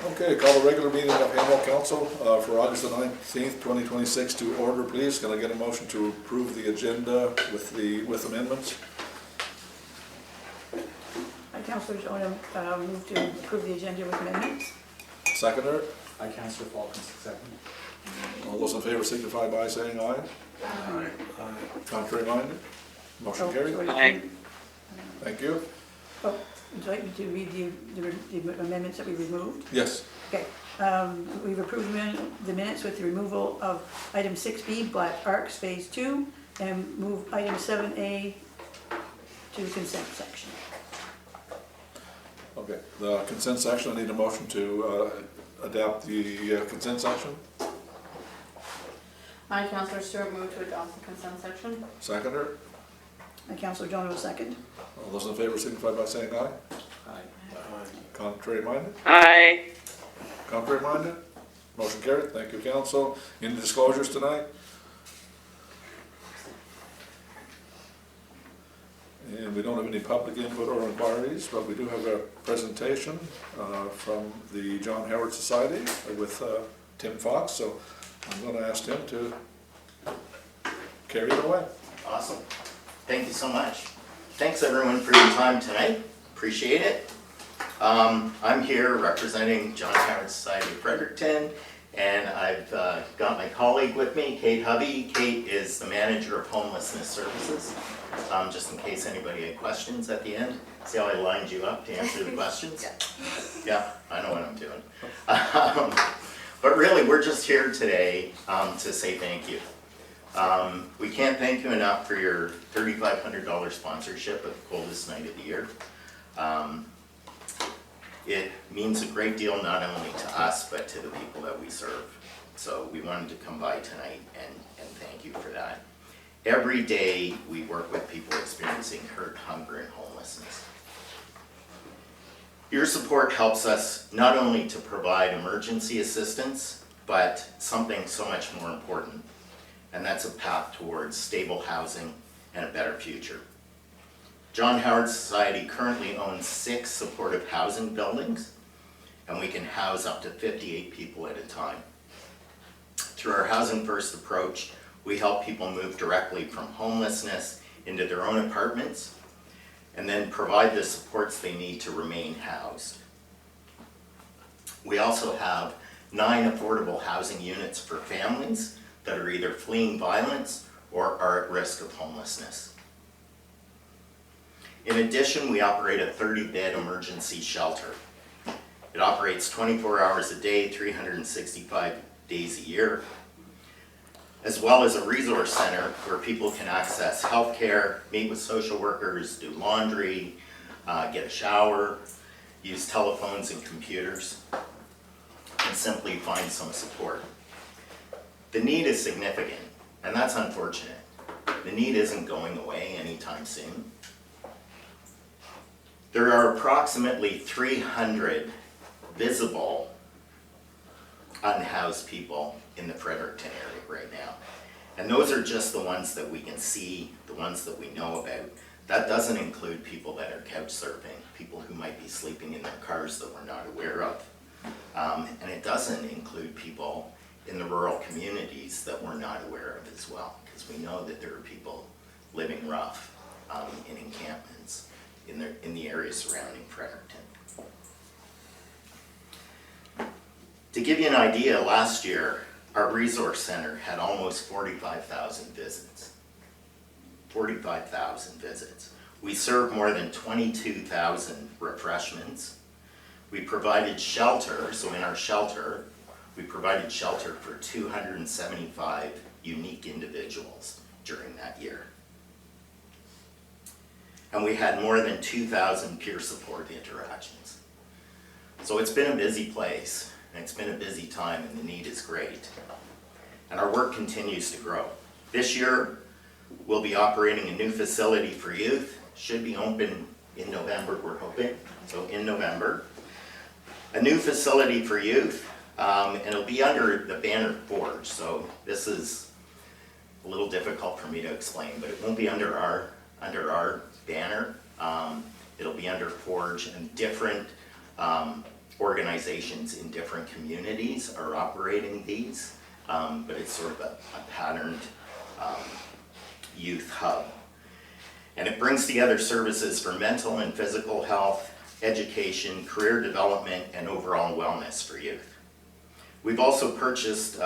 Okay, call the regular meeting of Hamel Council for August the 19th, 2026 to order, please. Can I get a motion to approve the agenda with amendments? Councillor Jonah, move to approve the agenda with amendments. Seconder? I, Councillor Falcon, second. All those in favor signify by saying aye. Aye. Contrary minded? Motion Oh, carried. sorry. Aye. Thank you. Oh, would you like me to read the amendments that we removed? Yes. Okay, we've approved the minutes with the removal of item 6B, Black Arcs Phase 2, and move item 7A to consent section. Okay, the consent section, I need a motion to adapt the consent section. I, Councillor Stewart, move to adopt the consent section. Seconder? And Councillor Jonah will second. All those in favor signify by saying aye. Aye. Contrary minded? Aye. Contrary minded? Motion carried. Thank you, council. Any disclosures tonight? And we don't have any public input or inquiries, but we do have a presentation from the John Howard Society with Tim Fox, so I'm going to ask Tim to carry it away. Awesome. Thank you so much. Thanks everyone for your time tonight. Appreciate it. I'm here representing John Howard Society of Fredericton, and I've got my colleague with me, Kate Hubby. Kate is the manager of homelessness services. Just in case anybody had questions at the end. See how I lined you up to answer the questions? Yeah, I know what I'm doing. But really, we're just here today to say thank you. We can't thank you enough for your $3,500 sponsorship of the coldest night of the year. It means a great deal not only to us, but to the people that we serve. So we wanted to come by tonight and thank you for that. Every day we work with people experiencing hurt, hunger, and homelessness. Your support helps us not only to provide emergency assistance, but something so much more important, and that's a path towards stable housing and a better future. John Howard Society currently owns 6 supportive housing buildings, and we can house up to 58 people at a time. Through our Housing First approach, we help people move directly from homelessness into their own apartments and then provide the supports they need to remain housed. We also have 9 affordable housing units for families that are either fleeing violence or are at risk of homelessness. In addition, we operate a 30-bed emergency shelter. It operates 24 hours a day, 365 days a year, as well as a resource center where people can access healthcare, meet with social workers, do laundry, get a shower, use telephones and computers, and simply find some support. The need is significant, and that's unfortunate. The need isn't going away anytime soon. There are approximately 300 visible unhoused people in the Fredericton area right now. And those are just the ones that we can see, the ones that we know about. That doesn't include people that are couch surfing, people who might be sleeping in their cars that we're not aware of. And it doesn't include people in the rural communities that we're not aware of as well, because we know that there are people living rough in encampments in the area surrounding Fredericton. To give you an idea, last year, our resource center had almost 45,000 visits. 45,000 visits. We served more than 22,000 refreshments. We provided shelter, so in our shelter, we provided shelter for 275 unique individuals during that year. And we had more than 2,000 peer support interactions. So it's been a busy place. And it's been a busy time, and the need is great. And our work continues to grow. This year, we'll be operating a new facility for youth. Should be open in November, we're hoping. So in November. A new facility for youth, and it'll be under the banner Forge. So this is a little difficult for me to explain, but it won't be under our banner. It'll be under Forge, and different organizations in different communities are operating these, but it's sort of a patterned youth hub. And it brings together services for mental and physical health, education, career development, and overall wellness for youth. We've also purchased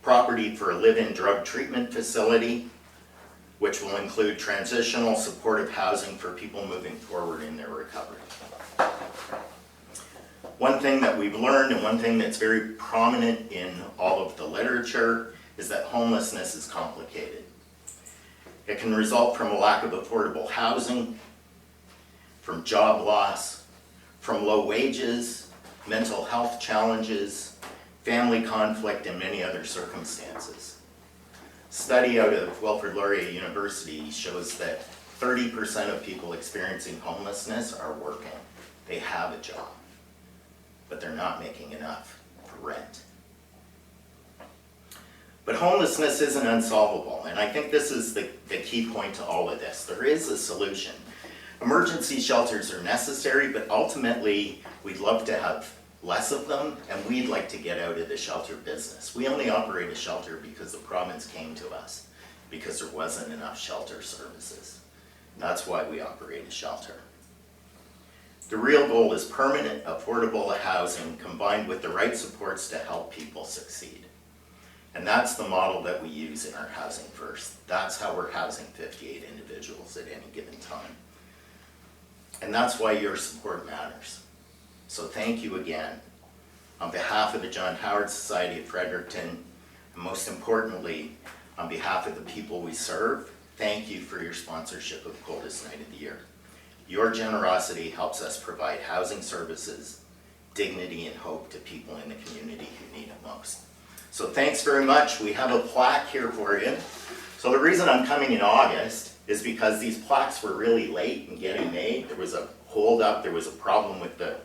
property for a live-in drug treatment facility, which will include transitional supportive housing for people moving forward in their recovery. One thing that we've learned, and one thing that's very prominent in all of the literature, is that homelessness is complicated. It can result from a lack of affordable housing, from job loss, from low wages, mental health challenges, family conflict, and many other circumstances. Study out of Wilfrid Laurier University shows that 30% of people experiencing homelessness are working. They have a job, but they're not making enough for rent. But homelessness isn't unsolvable, and I think this is the key point to all of this. There is a solution. Emergency shelters are necessary, but ultimately we'd love to have less of them, and we'd like to get out of the shelter business. We only operate a shelter because the province came to us, because there wasn't enough shelter services. That's why we operate a shelter. The real goal is permanent, affordable housing combined with the right supports to help people succeed. And that's the model that we use in our Housing First. That's how we're housing 58 individuals at any given time. And that's why your support matters. So thank you again on behalf of the John Howard Society of Fredericton, and most importantly, on behalf of the people we serve, thank you for your sponsorship of Coldest Night of the Year. Your generosity helps us provide housing services, dignity, and hope to people in the community who need it most. So thanks very much. We have a plaque here for you. So the reason I'm coming in August is because these plaques were really late in getting made. There was a hold up, there was a problem with the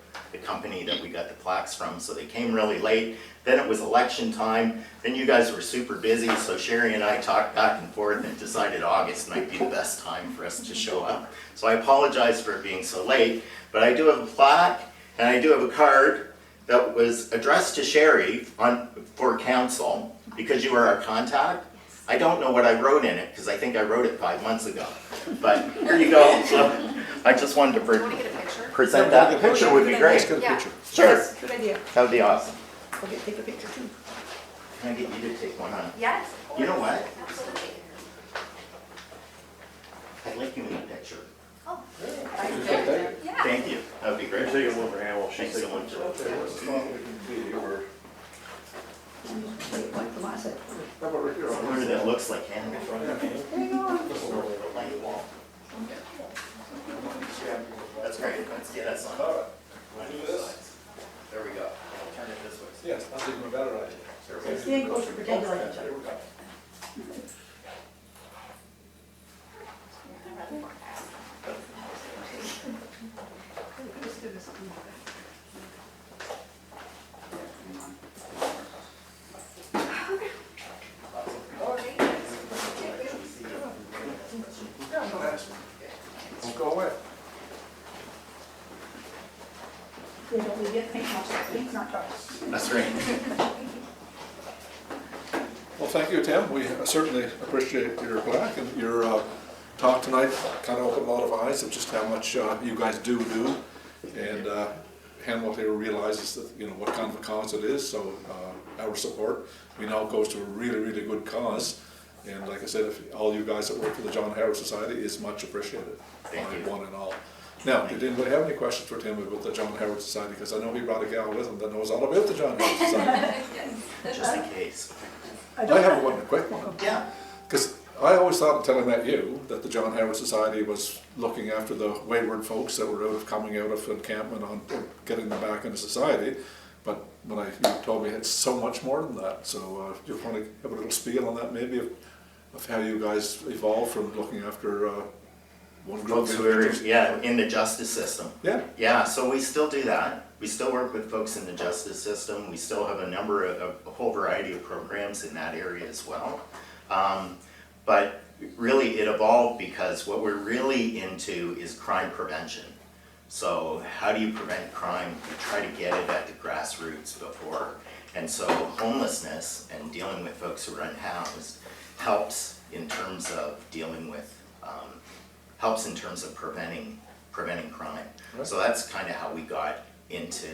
company that we got the plaques from, so they came really late. Then it was election time, then you guys were super busy, so Sherry and I talked back and forth and decided August might be the best time for us to show up. So I apologize for it being so late, but I do have a plaque and I do have a card that was addressed to Sherry for council, because you were our contact. I don't know what I wrote in it, because I think I wrote it 5 months ago. But here you go. So I just wanted to Do you want to get a picture? present that. The picture would be Let's great. get a Yeah. picture. Sure, Yes, good idea. that would be awesome. Okay, take a picture too. Can I get you to take one on? Yes. You know what? Absolutely. I'd like you in the picture. Oh. Yeah. Thank you. That would be great. Taking one for Hamill, she's Thanks so taking one much. for. Okay, where's the spot we can be? We're, Like the last set. how about right here? Somewhere that looks like Hannah. There you go. That's great. Yeah, that's on. All right. Do this? There we go. I'll turn it this way. Yes, that's even a better idea. There we go. Stand closer, pretend you like each There other. we go. Don't go away. They don't leave it, paint paint's not touched. That's right. Well, thank you, Tim. We certainly appreciate your plaque and your talk tonight. Kind of opened a lot of eyes of just how much you guys do. And Hamilton here realizes that, you know, what kind of a cause it is, so our support, we know it goes to a really, really good cause. And like I said, if all you guys that work for the John Howard Society is much appreciated, Thank you. one and all. Now, did anybody have any questions for Tim about the John Howard Society? Because I know he brought a gal with him that knows all about the John Howard Society. Just in case. I have one, a quick one. Yeah. Because I always thought until I met you that the John Howard Society was looking after the wayward folks that were coming out of encampment on getting them back into society. But when you told me it's so much more than that. So you want to have a little spiel on that maybe of how you guys evolved from looking after one group Folks of who are, individuals? yeah, in the justice system. Yeah. Yeah, so we still do that. We still work with folks in the justice system. We still have a whole variety of programs in that area as well. But really it evolved because what we're really into is crime prevention. So how do you prevent crime? You try to get it at the grassroots before. And so homelessness and dealing with folks who are unhoused helps in terms of dealing with, helps in terms of preventing crime. Right. So that's kind of how we got into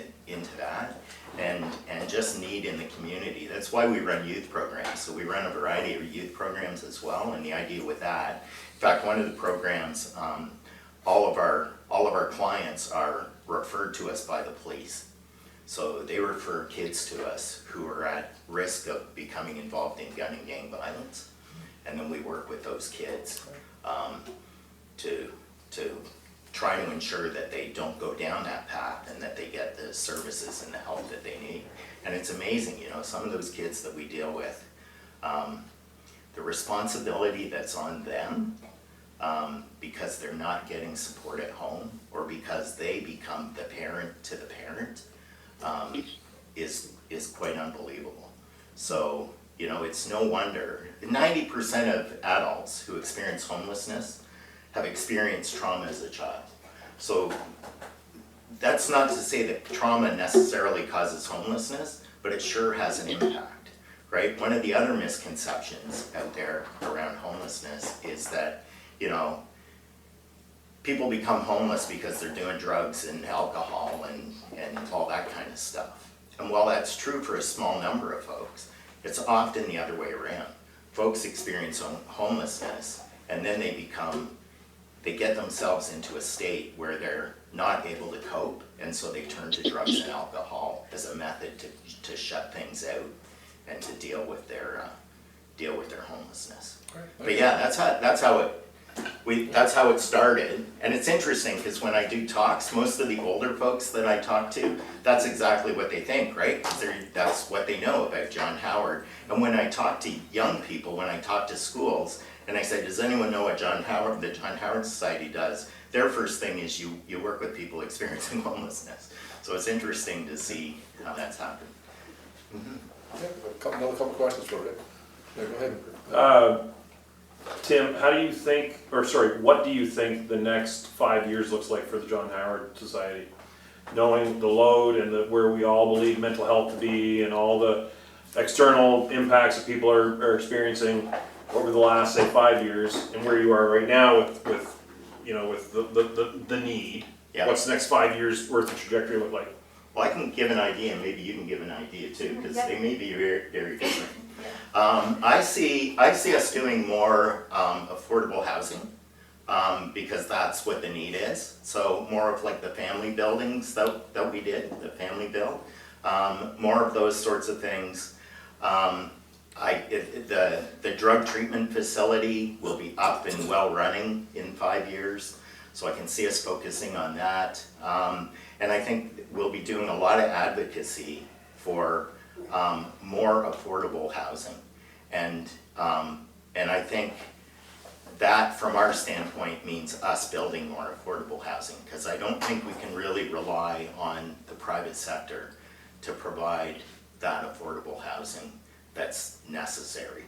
that, and just need in the community. That's why we run youth programs. So we run a variety of youth programs as well, and the idea with that, in fact, one of the programs, all of our clients are referred to us by the police. So they refer kids to us who are at risk of becoming involved in gun and gang violence, and then we work with those kids to try to ensure that they don't go down that path and that they get the services and the help that they need. And it's amazing, you know, some of those kids that we deal with, the responsibility that's on them because they're not getting support at home or because they become the parent to the parent is quite unbelievable. So, you know, it's no wonder 90% of adults who experience homelessness have experienced trauma as a child. So that's not to say that trauma necessarily causes homelessness, but it sure has an impact, right? One of the other misconceptions out there around homelessness is that, you know, people become homeless because they're doing drugs and alcohol and all that kind of stuff. And while that's true for a small number of folks, it's often the other way around. Folks experience homelessness and then they get themselves into a state where they're not able to cope, and so they turn to drugs and alcohol as a method to shut things out and to deal with their homelessness. Right. But yeah, that's how it started. And it's interesting because when I do talks, most of the older folks that I talk to, that's exactly what they think, right? 'Cause that's what they know about John Howard. And when I talk to young people, when I talk to schools, and I say, does anyone know what the John Howard Society does? Their first thing is you work with people experiencing homelessness. So it's interesting to see how that's happened. Yeah, another couple questions for you. Yeah, go ahead. Tim, what do you think the next 5 years looks like for the John Howard Society? Knowing the load and where we all believe mental health to be and all the external impacts that people are experiencing over the last, say, 5 years, and where you are right now with the need. Yeah. What's the next 5 years worth of trajectory look like? Well, I can give an idea, and maybe you can give an idea too, because Yeah. they may be very, very different. I see us doing more affordable housing, because that's what the need is. So more of like the family buildings that we did, the family build, more of those sorts of things. The drug treatment facility will be up and well running in 5 years, so I can see us focusing on that. And I think we'll be doing a lot of advocacy for more affordable housing. And I think that from our standpoint means us building more affordable housing, because I don't think we can really rely on the private sector to provide that affordable housing that's necessary.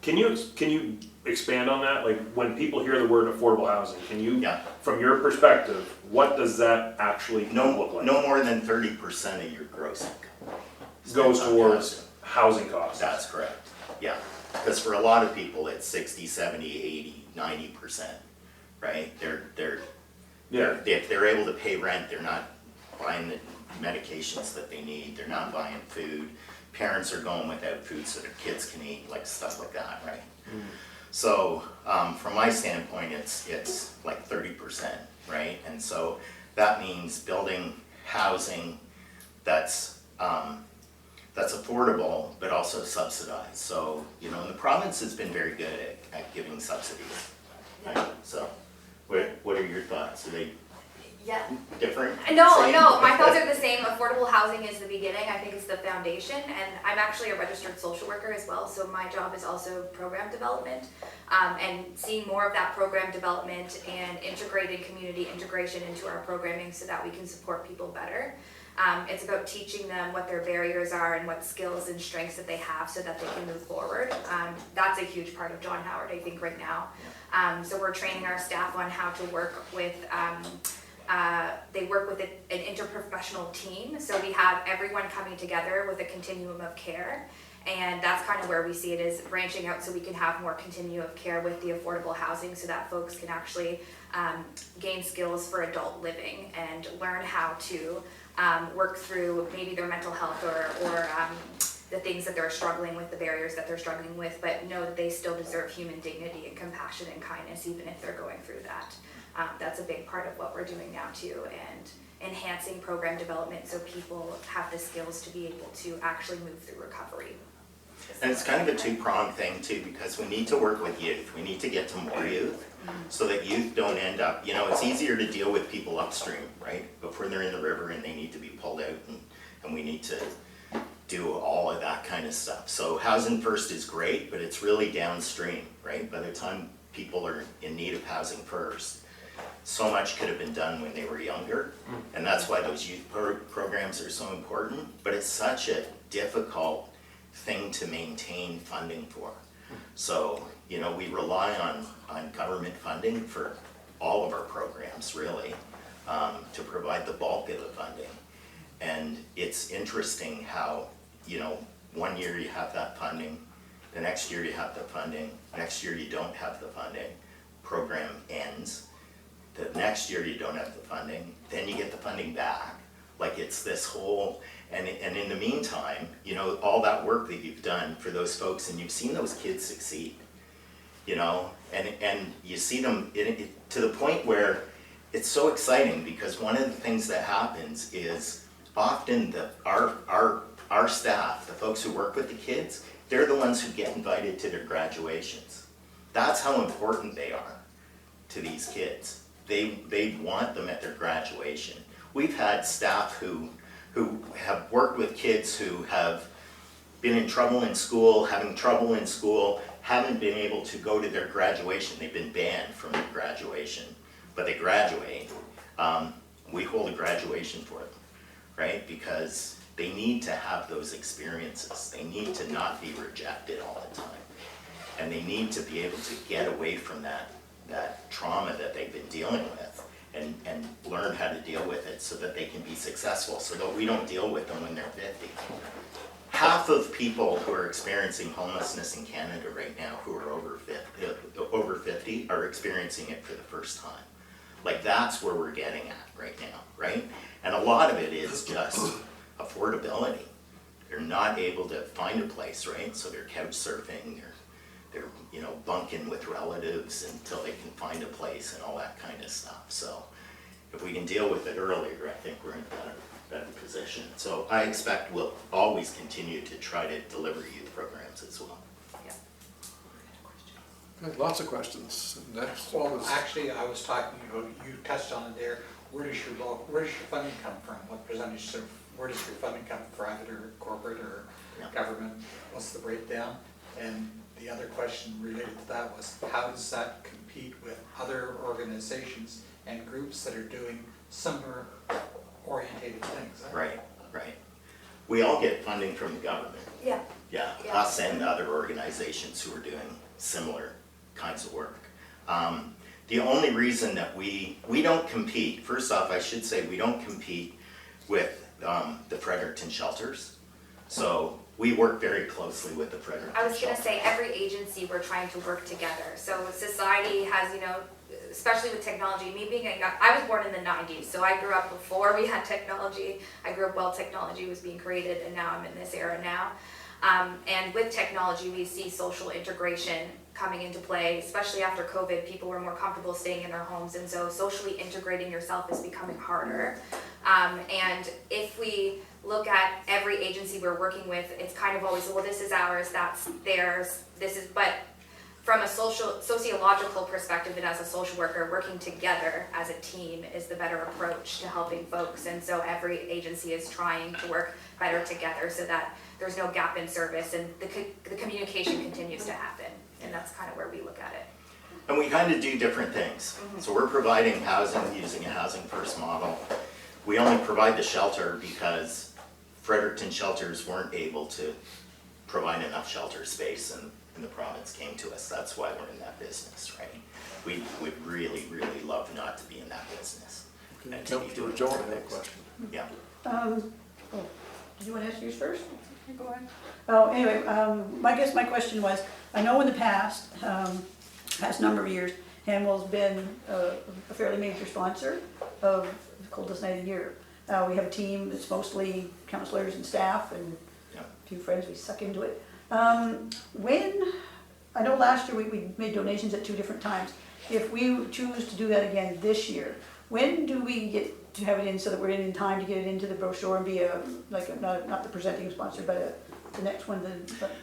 Can you expand on that? Like, when people hear the word affordable housing, can you, Yeah. from your perspective, what does that actually look like? No more than 30% of your gross income Goes spent on towards housing costs. That's correct, yeah. Because for a lot of people, it's 60, 70, 80, 90%, right? If they're able to pay rent, they're not buying the medications that they need, they're not buying food. Parents are going without food so their kids can eat, like stuff like that, right? So from my standpoint, it's like 30%, right? And so that means building housing that's affordable, but also subsidized. So, you know, the province has been very good at giving subsidies, right? So what are your thoughts? Are they Yeah. different? No, Same? no, my thoughts are the same. Affordable housing is the beginning. I think it's the foundation. And I'm actually a registered social worker as well. So my job is also program development, and seeing more of that program development and integrated community integration into our programming so that we can support people better. It's about teaching them what their barriers are and what skills and strengths that they have so that they can move forward. That's a huge part of John Howard, I think, right now. So we're training our staff on how to work with they work with an interprofessional team. So we have everyone coming together with a continuum of care. And that's kind of where we see it is branching out so we can have more continuum of care with the affordable housing so that folks can actually gain skills for adult living and learn how to work through maybe their mental health or the things that they're struggling with, the barriers that they're struggling with, but know that they still deserve human dignity and compassion and kindness even if they're going through that. That's a big part of what we're doing now too, and enhancing program development so people have the skills to be able to actually move through recovery. And it's kind of a two-pronged thing too, because we need to work with youth. We need to get to more youth so that youth don't end up, it's easier to deal with people upstream, right? Before they're in the river and they need to be pulled out and we need to do all of that kind of stuff. So Housing First is great, but it's really downstream, right? By the time people are in need of Housing First, so much could have been done when they were younger. And that's why those youth programs are so important, but it's such a difficult thing to maintain funding for. So, we rely on government funding for all of our programs really, to provide the bulk of the funding. And it's interesting how, 1 year you have that funding, the next year you have the funding, next year you don't have the funding, program ends, the next year you don't have the funding, then you get the funding back. Like it's this whole, and in the meantime, all that work that you've done for those folks, and you've seen those kids succeed, and you see them to the point where it's so exciting, because one of the things that happens is often our staff, the folks who work with the kids, they're the ones who get invited to their graduations. That's how important they are to these kids. They want them at their graduation. We've had staff who have worked with kids who have been in trouble in school, having trouble in school, haven't been able to go to their graduation. They've been banned from their graduation, but they graduate. We hold a graduation for them, right? Because they need to have those experiences. They need to not be rejected all the time. And they need to be able to get away from that trauma that they've been dealing with and learn how to deal with it so that they can be successful, so that we don't deal with them when they're 50. Half of people who are experiencing homelessness in Canada right now who are over 50 are experiencing it for the first time. Like that's where we're getting at right now, right? And a lot of it is just affordability. They're not able to find a place, right? So they're couch surfing, they're bunking with relatives until they can find a place and all that kind of stuff. So if we can deal with it earlier, I think we're in a better position. So I expect we'll always continue to try to deliver youth programs as well. Okay, lots of questions. Next Well, was, actually, I was talking, you touched on it there. Where does your funding come from? What percentage where does your funding come from, private or corporate or government? What's the breakdown? And the other question related to that was, how does that compete with other organizations and groups that are doing similar orientated things? Right. We all get funding from the government. Yeah. Yeah, us and other organizations who are doing similar kinds of work. The only reason that we don't compete, first off, I should say we don't compete with the Fredericton shelters. So we work very closely with the Fredericton I was gonna shelter. say, every agency, we're trying to work together. So society has, especially with technology, I was born in the 90s, so I grew up before we had technology. I grew up while technology was being created, and now I'm in this era now. And with technology, we see social integration coming into play, especially after COVID. People were more comfortable staying in their homes, and so socially integrating yourself is becoming harder. And if we look at every agency we're working with, it's kind of always, well, this is ours, that's theirs, but from a sociological perspective and as a social worker, working together as a team is the better approach to helping folks. And so every agency is trying to work better together so that there's no gap in service and the communication continues to happen. And that's kind of where we look at it. And we kind of do different things. So we're providing housing using a Housing First model. We only provide the shelter because Fredericton shelters weren't able to provide enough shelter space, and the province came to us. That's why we're in that business, right? We would really, really love not to be in that business. and to be Councillor doing John other had a things. question. Yeah. Did you want to ask yours first? Go ahead. Oh, anyway, I guess my question was, I know in the past, past number of years, Hanwell's been a fairly major sponsor of the coldest night of the year. We have a team that's mostly councillors and staff and Yeah. a few friends, we suck into it. I know last year we made donations at 2 different times. If we choose to do that again this year, when do we get to have it in so that we're in time to get it into the brochure and be not the presenting sponsor, but the next one,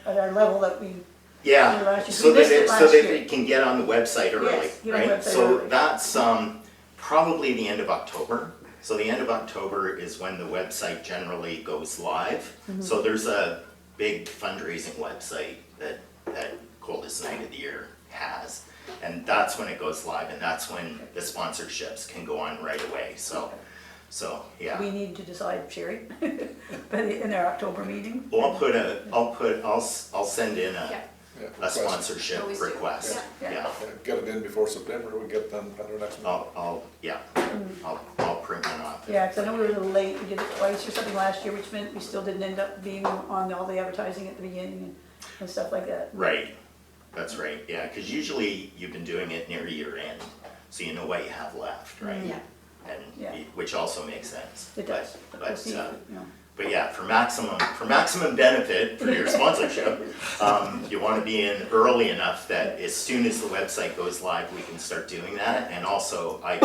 at our level that we, Yeah, last year. so We that missed it it, so last that year. it can get on the website early, Yes, get on the right? website So early. that's probably the end of October. So the end of October is when the website generally goes live. Mm-hmm. So there's a big fundraising website that Coldest Night of the Year has. And that's when it goes live, and that's when the sponsorships can go on right away, so yeah. we need to decide, Sherry, in our October meeting. Well, I'll send in Yeah. Yeah, a request. sponsorship Always do. request, Yeah. yeah. Get it in before September, we get them at our next meeting. I'll print one off. Yeah, because I know we were a little late, we did it twice or something last year, which meant we still didn't end up being on all the advertising at the beginning and stuff like that. Right, that's right, yeah, because usually you've been doing it near year end, so you know what you have left, right? Yeah. Yeah. And, which also makes sense. It does, But, but we'll see, but yeah, for maximum benefit for your sponsorship, you want to be in early enough that as soon as the website goes live, we can start doing that. And also, I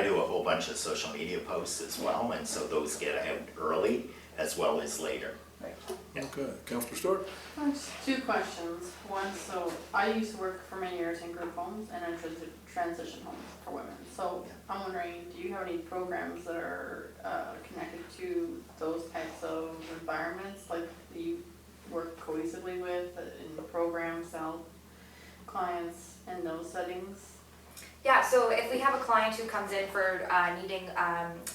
do a whole bunch of social media posts as well, and so those get out early as well as later. Right. Okay, Councillor Stewart? Just 2 questions. One, so I used to work for many years in group homes and in transition homes for women. So I'm wondering, do you have any programs that are connected to those types of environments? Like that you work cohesively with in programs to help clients in those settings? Yeah, so if we have a client who comes in for needing,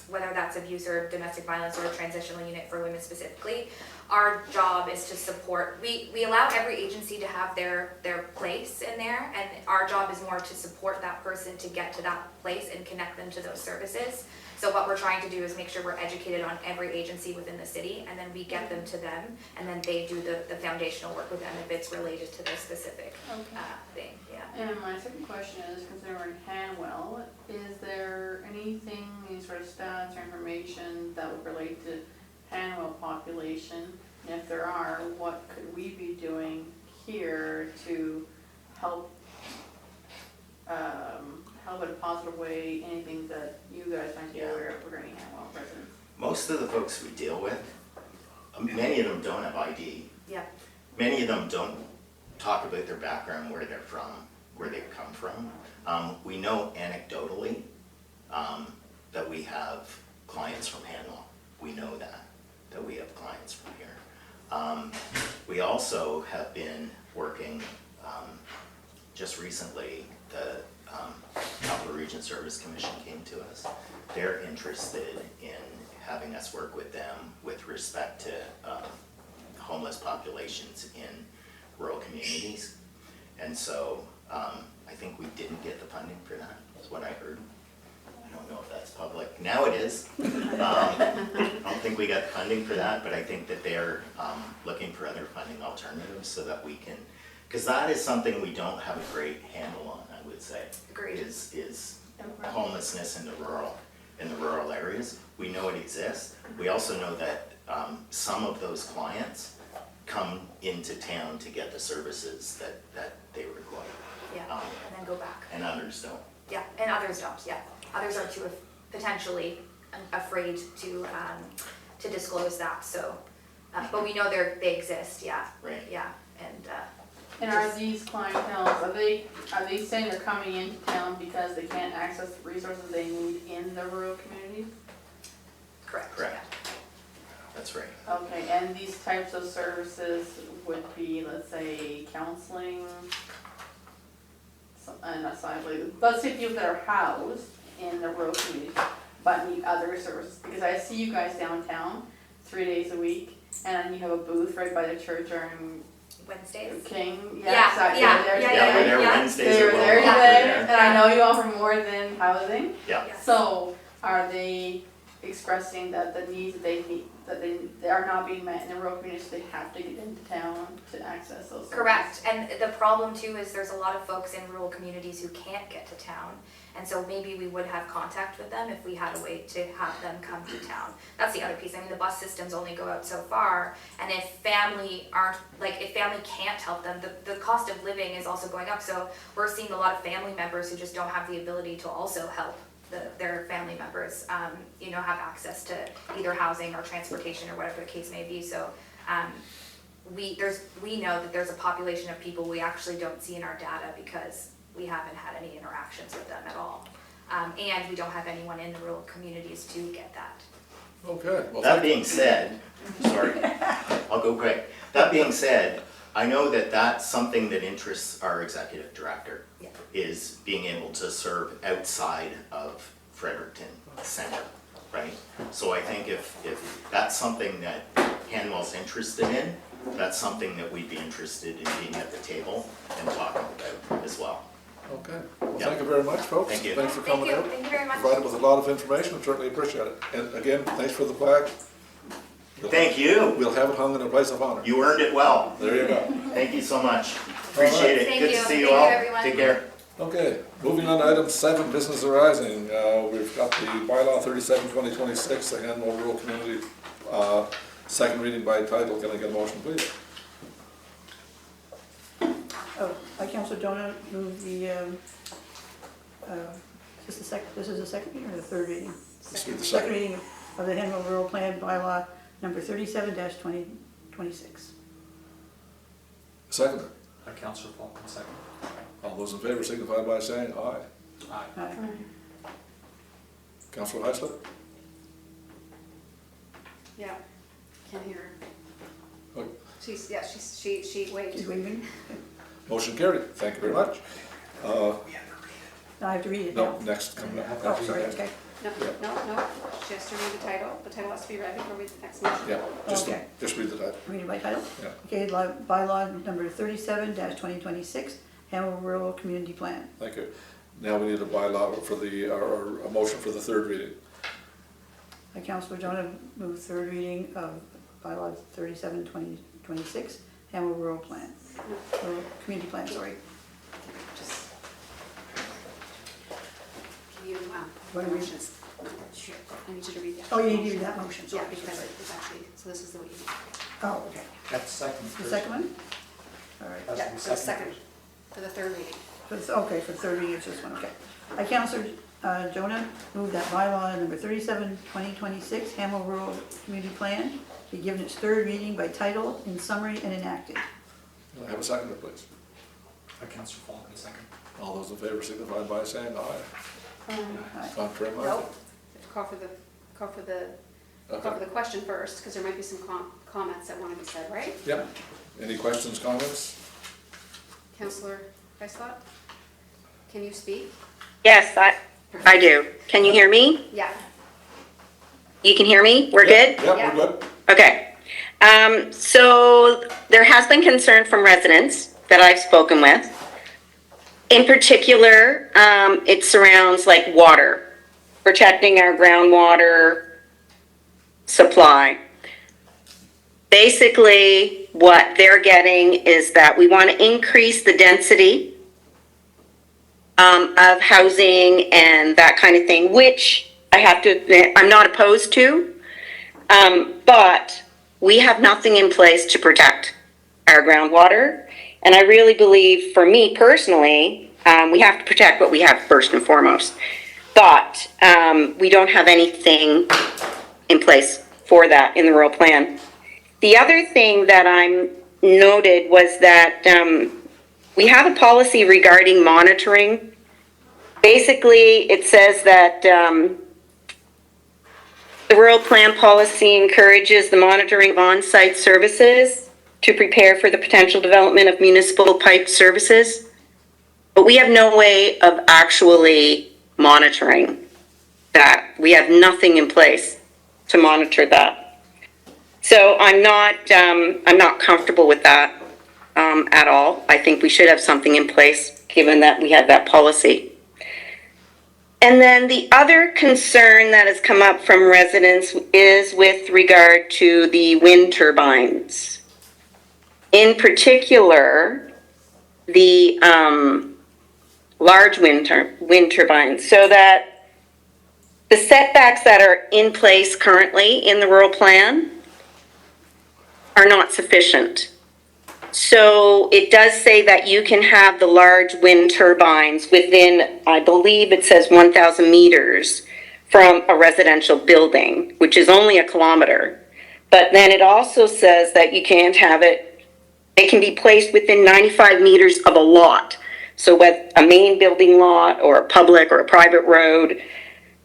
whether that's abuse or domestic violence or a transitional unit for women specifically, our job is to support, we allow every agency to have their place in there, and our job is more to support that person to get to that place and connect them to those services. So what we're trying to do is make sure we're educated on every agency within the city, and then we get them to them, and then they do the foundational work with them if it's related to their specific thing, yeah. And my second question is, considering Hanwell, is there anything, any sort of stats or information that would relate to Hanwell population? And if there are, what could we be doing here to help help in a positive way, anything that you guys might be aware of regarding Hanwell residents? Most of the folks we deal with, many of them don't have ID. Yeah. Many of them don't talk about their background, where they're from, where they've come from. We know anecdotally that we have clients from Hanwell. We know that we have clients from here. We also have been working, just recently, the Capital Region Service Commission came to us. They're interested in having us work with them with respect to homeless populations in rural communities. And so I think we didn't get the funding for that, is what I heard. I don't know if that's public. Now it is. I don't think we got funding for that, but I think that they're looking for other funding alternatives so that we can, because that is something we don't have a great handle on, I would say. Agreed. Is homelessness in the rural areas. We know it exists. We also know that some of those clients come into town to get the services that they require. Yeah, and then go back. And others don't. Yeah, and others don't, yeah. Others are too potentially afraid to disclose that, so, but we know they exist, yeah. Right. Yeah, and, And are these clientele, are they saying they're coming into town because they can't access the resources they need in the rural communities? correct, Correct. yeah. That's right. Okay, and these types of services would be, let's say, counseling, let's say people that are housed in the rural community, but need other services, because I see you guys downtown 3 days a week, and you have a booth right by the church during Wednesdays. King, Yeah, exactly. yeah, They're yeah, Yeah, we're there yeah. Wednesdays They at were there 12 o'clock, today, we're there. and I know you offer more than housing, Yeah. Yeah. so are they expressing that the needs that they need, that they are not being met in the rural communities, so they have to get into town to access those services? Correct, and the problem too is there's a lot of folks in rural communities who can't get to town. And so maybe we would have contact with them if we had a way to have them come to town. That's the other piece. I mean, the bus systems only go out so far, and if family can't help them, the cost of living is also going up. So we're seeing a lot of family members who just don't have the ability to also help their family members, have access to either housing or transportation or whatever the case may be. So we know that there's a population of people we actually don't see in our data because we haven't had any interactions with them at all. And we don't have anyone in the rural communities to get that. Okay, well, That being said, sorry, I'll go quick. That being said, I know that that's something that interests our executive director, Yeah. is being able to serve outside of Fredericton Center, right? So I think if that's something that Hanwell's interested in, that's something that we'd be interested in being at the table and talking about as well. okay. Well, Yeah. thank you very much, folks. Thank you. Thanks for coming out. Thank you very much. Provided with a lot of information, certainly appreciate it. And again, thanks for the plaque. Thank you. We'll have it hung in a place of honor. You earned it well. There you go. Thank you so much. Appreciate it. Thank Good you. to see Thank you you, all. everyone. Take care. Okay, moving on to item 7, business arising. We've got the bylaw 37/2026, the Hanwell Rural Community, second reading by title. Can I get a motion, please? Oh, I, Councillor Donut, move the, this is the second reading or the third reading? Let's read the Second second. reading of the Hanwell Rural Plan bylaw number 37-2026. Second. Councillor Falcon, second. All those in favor signify by saying aye. Aye. Aye. Councillor Heisler? Yeah, can't hear her. Oh, She waved. She's waving. motion carried. Thank you very much. Now I have to read it now. No, next, come up. Oh, sorry, okay. No, she has to read the title. The title has to be read before we read the next motion. Yeah, Okay. just read the title. Read it by title? Yeah. Okay, bylaw number 37-2026, Hanwell Rural Community Plan. Thank you. Now we need a bylaw for or a motion for the third reading. I, Councillor Jonah, move third reading of bylaw 37-2026, Hanwell Rural Plan. Rural Community Plan, sorry. Just give you What do we- motions. Sure, I need you to read that. Oh, you need to read that motion, Yeah, sorry. because it's actually, so this is the way you. Oh, okay. That's second. The second one? All right. Yeah, for the second, for the third reading. Okay, for the third reading, it's this one, okay. I, Councillor Jonah, move that bylaw number 37-2026, Hanwell Rural Community Plan, be given its third reading by title, in summary, and enacted. Can I have a seconder, please? Councillor Falcon, second. All those in favor signify by saying aye. Aye. Contrary minded? No, you have to call for the Okay. question first, because there might be some comments that want to be said, right? Yep. Any questions, comments? Councillor Heislop, can you speak? Yes, I do. Can you hear me? Yeah. You can hear me? We're good? Yep, Yeah. we're good. Okay. So there has been concern from residents that I've spoken with. In particular, it surrounds like water, protecting our groundwater supply. Basically, what they're getting is that we want to increase the density of housing and that kind of thing, which I have to admit, I'm not opposed to. But we have nothing in place to protect our groundwater. And I really believe, for me personally, we have to protect what we have first and foremost. But we don't have anything in place for that in the rural plan. The other thing that I'm noted was that we have a policy regarding monitoring. Basically, it says that the rural plan policy encourages the monitoring of on-site services to prepare for the potential development of municipal pipe services. But we have no way of actually monitoring that. We have nothing in place to monitor that. So I'm not comfortable with that at all. I think we should have something in place, given that we have that policy. And then the other concern that has come up from residents is with regard to the wind turbines. In particular, the large wind turbines, so that the setbacks that are in place currently in the rural plan are not sufficient. So it does say that you can have the large wind turbines within, I believe it says 1,000 meters from a residential building, which is only 1 kilometer. But then it also says that you can't have it, they can be placed within 95 meters of a lot. So with a main building lot or a public or a private road.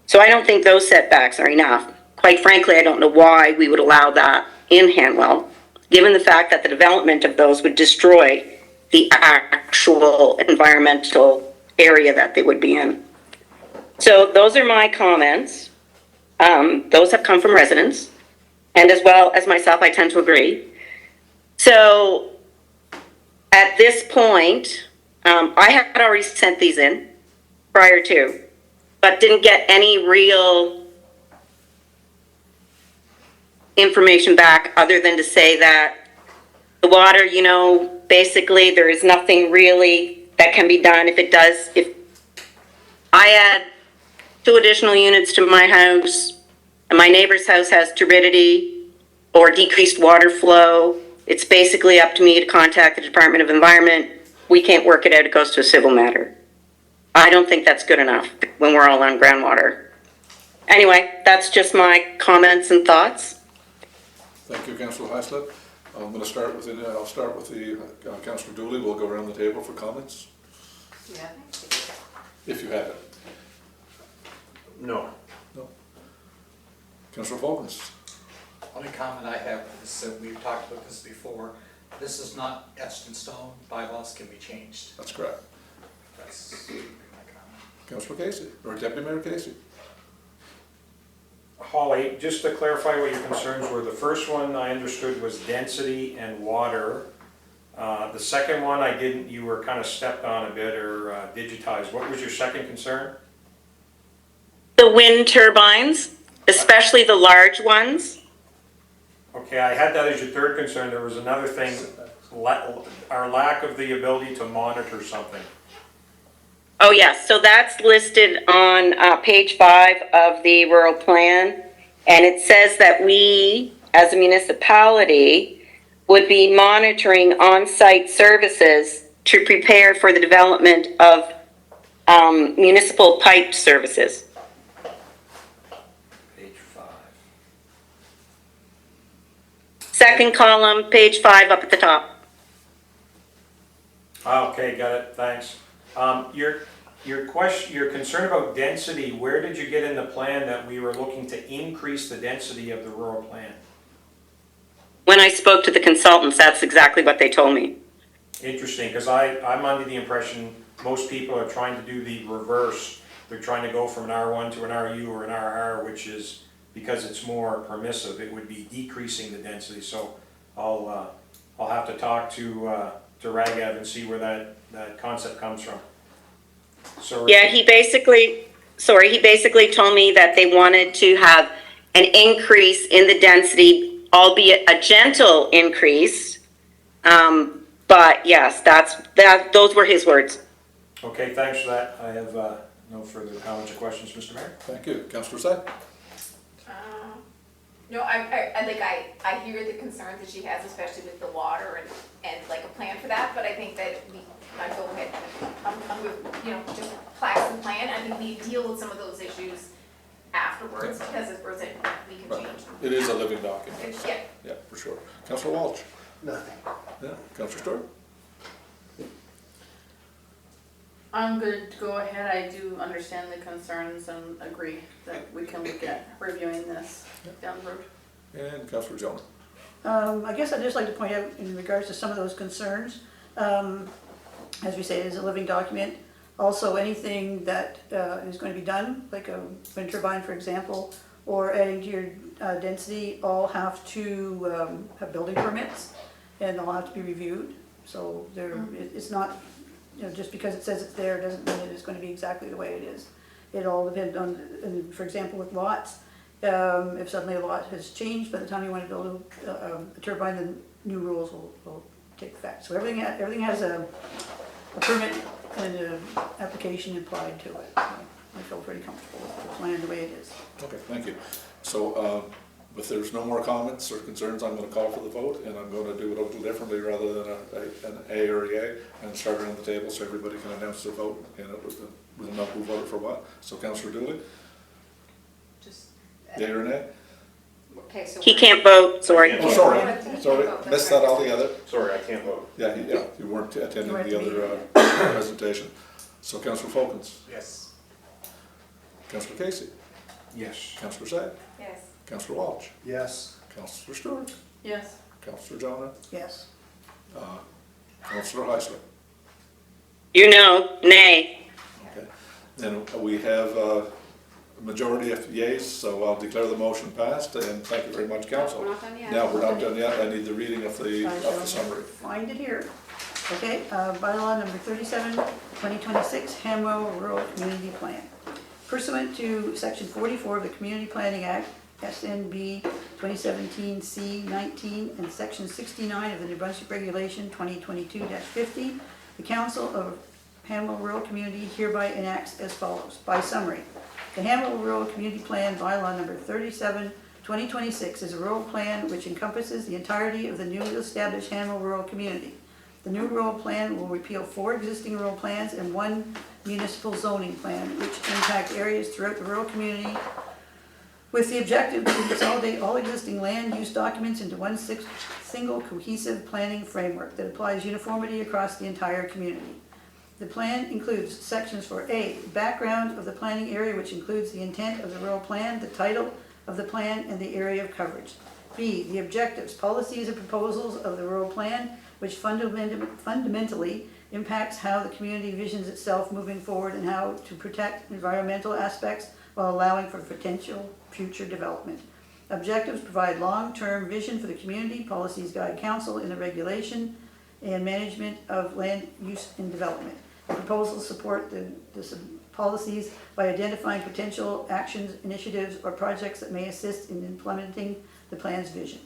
So I don't think those setbacks are enough. Quite frankly, I don't know why we would allow that in Hanwell, given the fact that the development of those would destroy the actual environmental area that they would be in. So those are my comments. Those have come from residents, and as well as myself, I tend to agree. So at this point, I had already sent these in prior to, but didn't get any real information back other than to say that the water, you know, basically there is nothing really that can be done. If I add 2 additional units to my house and my neighbor's house has turbidity or decreased water flow, it's basically up to me to contact the Department of Environment. We can't work it out, it goes to a civil matter. I don't think that's good enough when we're all on groundwater. Anyway, that's just my comments and thoughts. Thank you, Councillor Heislip. I'm going to start with I'll start with the Councillor Dooley. We'll go around the table for comments, Yeah. if you have it. No. No. Councillor Falkins. Only comment I have is that we've talked about this before. This is not etched in stone. Bylaws can be changed. That's correct. That's my comment. Councillor Casey, or Deputy Mayor Casey. Holly, just to clarify what your concerns were, the first one I understood was density and water. The second one I didn't, you were kind of stepped on a bit or digitized. What was your second concern? The wind turbines, especially the large ones. Okay, I had that as your third concern. There was another thing, our lack of the ability to monitor something. Oh, yes, so that's listed on page 5 of the rural plan. And it says that we, as a municipality, would be monitoring on-site services to prepare for the development of municipal pipe services. Page 5. Second column, page 5 up at the top. Okay, got it, thanks. Your concern about density, where did you get in the plan that we were looking to increase the density of the rural plan? When I spoke to the consultants, that's exactly what they told me. Interesting, because I'm under the impression most people are trying to do the reverse. They're trying to go from an R1 to an RU or an RR, which is, because it's more permissive, it would be decreasing the density. So I'll have to talk to Ragav and see where that concept comes from. So Yeah, he basically told me that they wanted to have an increase in the density, albeit a gentle increase. But yes, those were his words. Okay, thanks for that. I have no further comments or questions, Mr. Mayor. Thank you. Councillor Say. No, I hear the concerns that she has, especially with the water and like a plan for that, but I think that I'd go ahead, I'm with, just plaques and plan, I think we deal with some of those issues afterwards, because as Bruce said, we can Right. change them. It is a living document. Yeah. Yeah, for sure. Councillor Walsh. Nothing. Yeah. Councillor Stewart. I'm good to go ahead. I do understand the concerns and agree that we can look at reviewing this down the road. And Councillor Jonah. I guess I'd just like to point out in regards to some of those concerns, as we say, it is a living document. Also, anything that is going to be done, like a wind turbine, for example, or adding to your density, all have to have building permits, and they'll have to be reviewed. So it's not, just because it says it's there doesn't mean it is going to be exactly the way it is. It all depends on, and for example, with lots, if suddenly a lot has changed, by the time you want to build a turbine, then new rules will take effect. So everything has a permit and an application applied to it. So I feel pretty comfortable with the plan the way it is. Okay, thank you. So, if there's no more comments or concerns, I'm gonna call for the vote, and I'm gonna do it a little differently rather than an A or a yay, and start around the table so everybody can announce their vote, and we'll know who voted for what. So Councillor Dooley, Just, yay or nay? okay, so. He can't vote, sorry. I Oh, can't sorry, Yeah, sorry, that's missed right. that altogether. Sorry, I can't vote. Yeah, you weren't attending You weren't the at the other presentation. So Councillor Folkens, Yes. Councillor Casey, Yes. Councillor Say, Yes. Councillor Walsh, Yes. Councillor Stewart, Yes. Councillor Jonah, Yes. Councillor Heisler. You know, nay. Okay, then we have a majority of yeas, so I'll declare the motion passed, and thank you very much, We're council. not done yet. Now, we're not done yet, I need the reading of the summary. Find it here. Okay, bylaw number 37, 2026, Hamwell Rural Community Plan. Pursuant to section 44 of the Community Planning Act, SNB 2017 C19, and section 69 of the New Brunswick Regulation 2022-50, the Council of Hamwell Rural Community hereby enacts as follows. By summary, the Hamwell Rural Community Plan bylaw number 37, 2026 is a rural plan which encompasses the entirety of the newly established Hamwell Rural Community. The new rural plan will repeal 4 existing rural plans and 1 municipal zoning plan, which impact areas throughout the rural community, with the objective to consolidate all existing land use documents into one single cohesive planning framework that applies uniformity across the entire community. The plan includes sections for A, background of the planning area, which includes the intent of the rural plan, the title of the plan, and the area of coverage. B, the objectives, policies, and proposals of the rural plan, which fundamentally impacts how the community visions itself moving forward and how to protect environmental aspects while allowing for potential future development. Objectives provide long-term vision for the community, policies guide council in the regulation and management of land use and development. The proposals support the policies by identifying potential actions, initiatives, or projects that may assist in implementing the plan's vision.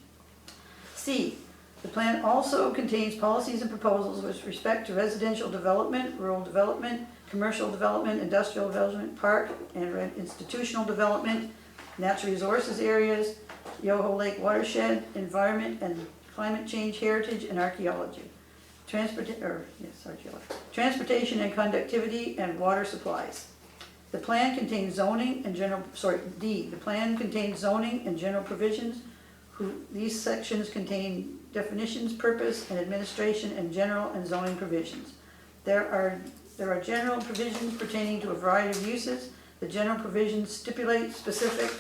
C, the plan also contains policies and proposals with respect to residential development, rural development, commercial development, industrial development, park and institutional development, natural resources areas, Yoho Lake watershed, environment and climate change, heritage, and archaeology. Transportation and conductivity and water supplies. The plan contains zoning and D, the plan contains zoning and general provisions. These sections contain definitions, purpose, and administration, and general and zoning provisions. There are general provisions pertaining to a variety of uses. The general provisions stipulate specific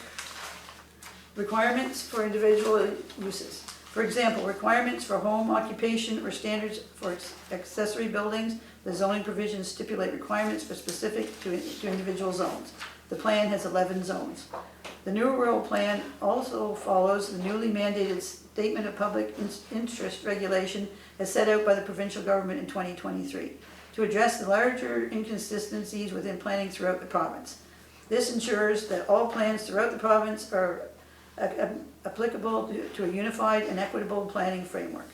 requirements for individual uses. For example, requirements for home occupation or standards for accessory buildings. The zoning provisions stipulate requirements for specific to individual zones. The plan has 11 zones. The new rural plan also follows the newly mandated Statement of Public Interest regulation as set out by the provincial government in 2023 to address the larger inconsistencies within planning throughout the province. This ensures that all plans throughout the province are applicable to a unified and equitable planning framework.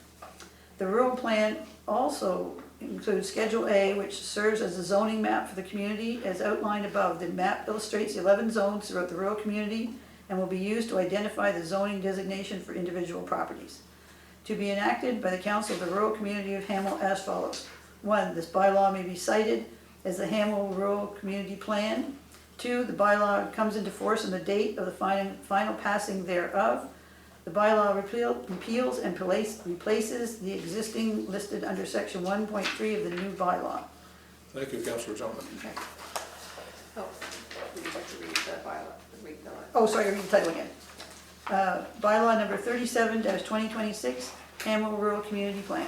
The rural plan also includes Schedule A, which serves as a zoning map for the community as outlined above. The map illustrates the 11 zones throughout the rural community and will be used to identify the zoning designation for individual properties. To be enacted by the Council of the Rural Community of Hamwell as follows. 1, this bylaw may be cited as the Hamwell Rural Community Plan. 2, the bylaw comes into force on the date of the final passing thereof. The bylaw repeals and replaces the existing listed under section 1.3 of the new bylaw. Thank you, Councillor Jonah. Okay. Oh, we need to read the bylaw, read the. Oh, sorry, read the title again. Bylaw number 37-2026, Hamwell Rural Community Plan.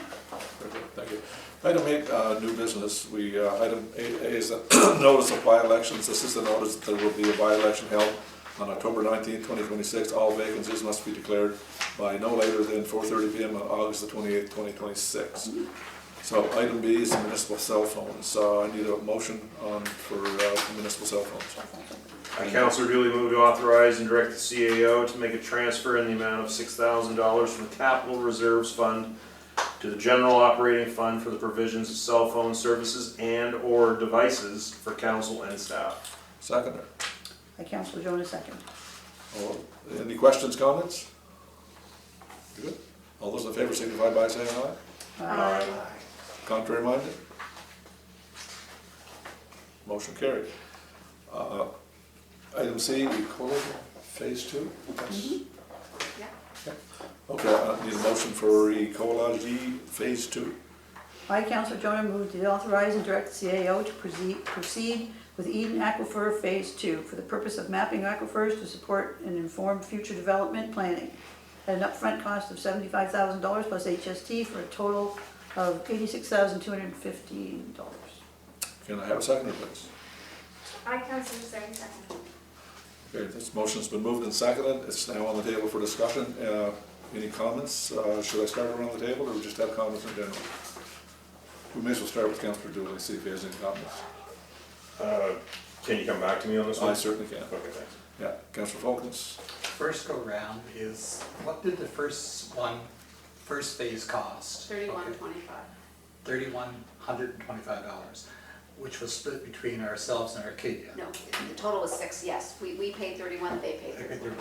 Very good, thank you. Item 8, new business. Item 8A is a notice of by-elections. This is the notice that there will be a by-election held on October 19, 2026. All vacancies must be declared by no later than 4:30 p.m. on August the 28th, 2026. So item B is the municipal cell phones. I need a motion for municipal cell phones. Councilor duly moved to authorize and direct the CAO to make a transfer in the amount of $6,000 from the Capital Reserves Fund to the General Operating Fund for the provisions of cell phone services and/or devices for council and staff. Seconder. By Councillor Jonas, second. Any questions, comments? Good. All those in favor signify by saying aye. Contrary minded? Motion carried. Item C, Ecology Phase 2? Yeah. Okay, I need a motion for Ecology Phase 2. I, Councillor Jonah, move to authorize and direct the CAO to proceed with Eden Aquifer Phase 2 for the purpose of mapping aquifers to support and inform future development planning at an upfront cost of $75,000 plus HST for a total of $86,215. Can I have a seconder, please? I, Councillor Sarah, second. Okay, this motion's been moved and seconded. It's now on the table for discussion. Any comments? Should I start around the table or just have comments in general? We may as well start with Councillor Dooley, see if he has any comments. Can you come back to me on this one? I certainly can. Okay, thanks. Yeah, Councillor Falkins. First go round is, what did the first phase cost? $31.25. $3,125, which was split between ourselves and Arcadia. No, the total is 6, yes. We paid 31, they paid 31.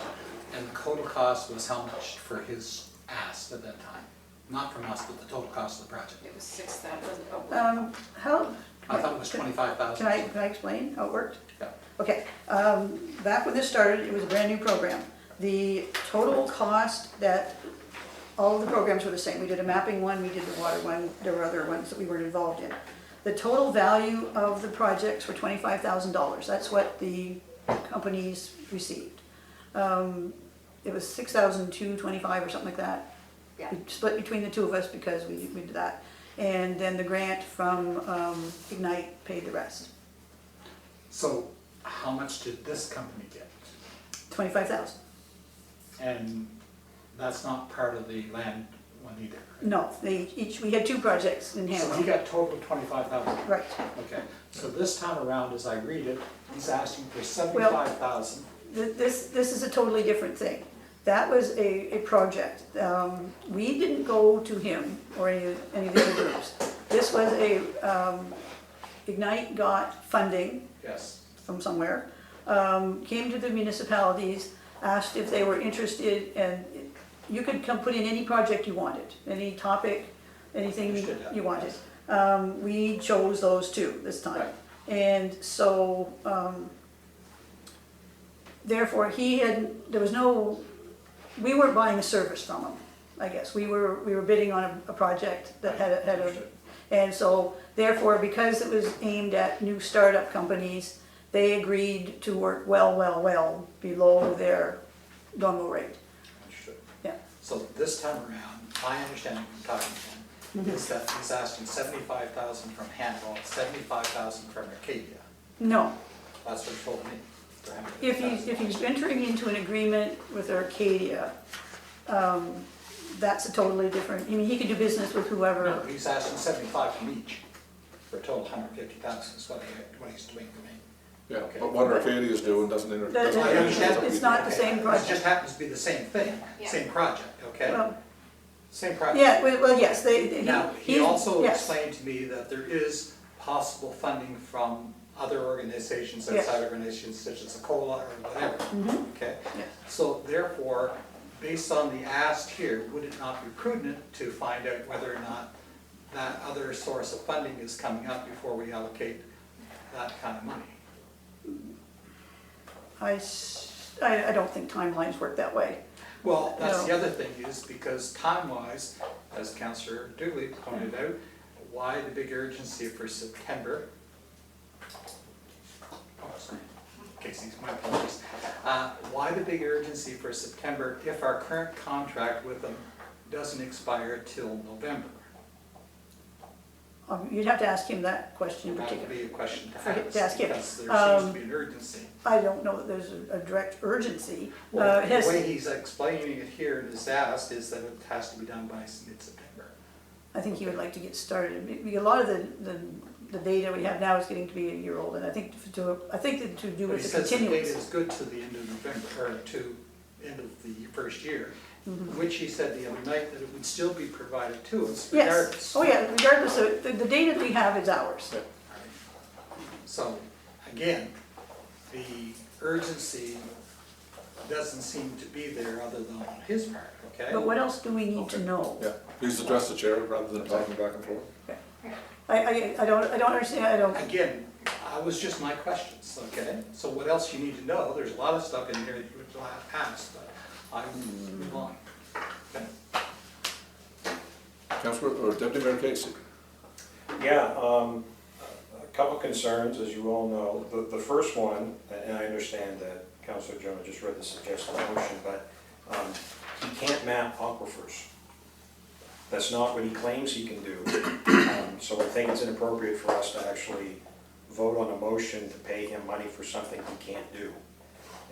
And the total cost was how much for his ask at that time? Not from us, but the total cost of the project. It was 6, that was, How, I thought it was 25,000. can I explain how it worked? Yeah. Okay, back when this started, it was a brand new program. The total cost that, all of the programs were the same. We did a mapping one, we did the water one, there were other ones that we weren't involved in. The total value of the projects were $25,000. That's what the companies received. It was $6,225 or something like that. Yeah. We split between the two of us because we did that. And then the grant from Ignite paid the rest, So how much did this company get? $25,000. And that's not part of the land one either, right? No, we had two projects in So he hand. got total 25,000. Right. Okay, so this time around, as I read it, he's asking for 75,000. This is a totally different thing. That was a project. We didn't go to him or any of the other groups. This was Ignite got funding Yes. from somewhere, came to the municipalities, asked if they were interested, and you could come put in any project you wanted, any topic, anything Understood that, you wanted. yes. We chose those two this time. Right. And so, therefore, we weren't buying a service from him, I guess. We were bidding on a project that had a, Understood. and so therefore, because it was aimed at new startup companies, they agreed to work well below their normal rate. Understood. Yeah. So this time around, my understanding from talking to him is that he's asking 75,000 from Handball, 75,000 from Arcadia. No, That's what he told me. for him. if he's entering into an agreement with Arcadia, that's a totally different, I mean, he could do business with No, whoever. he's asking 75 from each, for a total 150,000 is what he's doing to me. Yeah, Okay. but what Arcadia's doing doesn't inter. That- doesn't I understand. interfere. It's not the same It project. just happens to be the same thing, Yeah. same project, okay? Well, Same project. yeah, well, yes, Now, he he's- also yes. explained to me that there is possible funding from other organizations, Yes. outside organizations such as ACOLA or whatever, okay? Yes. So therefore, based on the ask here, would it not be prudent to find out whether or not that other source of funding is coming up before we allocate that kind of money? I don't think timelines work that way. Well, that's No. the other thing is because time-wise, as Councillor Dooley pointed out, why the big urgency for September? Oh, sorry, Casey's, my apologies. Why the big urgency for September if our current contract with them doesn't expire till November? You'd have to ask him that question in That would particular. be a question to To ask, ask him. because there seems to be an urgency. I don't know that there's a direct urgency. Well, It has- the way he's explaining it here in his ask is that it has to be done by mid-September. I think he would like to get started. Because a lot of the data we have now is getting to be a year old, and I think to do But he with the says the data continuance. is good to the end of November, or to end of the first year, Mm-hmm. which he said the other night that it would still be provided to us Yes, regardless. oh yeah, regardless of, the data we have is ours. So, again, the urgency doesn't seem to be there other than on his part, okay? But what else do we need to know? Yeah, please address the chair rather than talking back and forth. I don't understand, I don't, Again, I was just my questions, okay? So what else you need to know? There's a lot of stuff in here that you would ask, but I will move on. Okay? Councillor, or Deputy Mayor Casey? Yeah, a couple concerns, as you all know. The first one, and I understand that Councillor Jonah just read the suggested motion, but he can't map aquifers. That's not what he claims he can do. So I think it's inappropriate for us to actually vote on a motion to pay him money for something he can't do.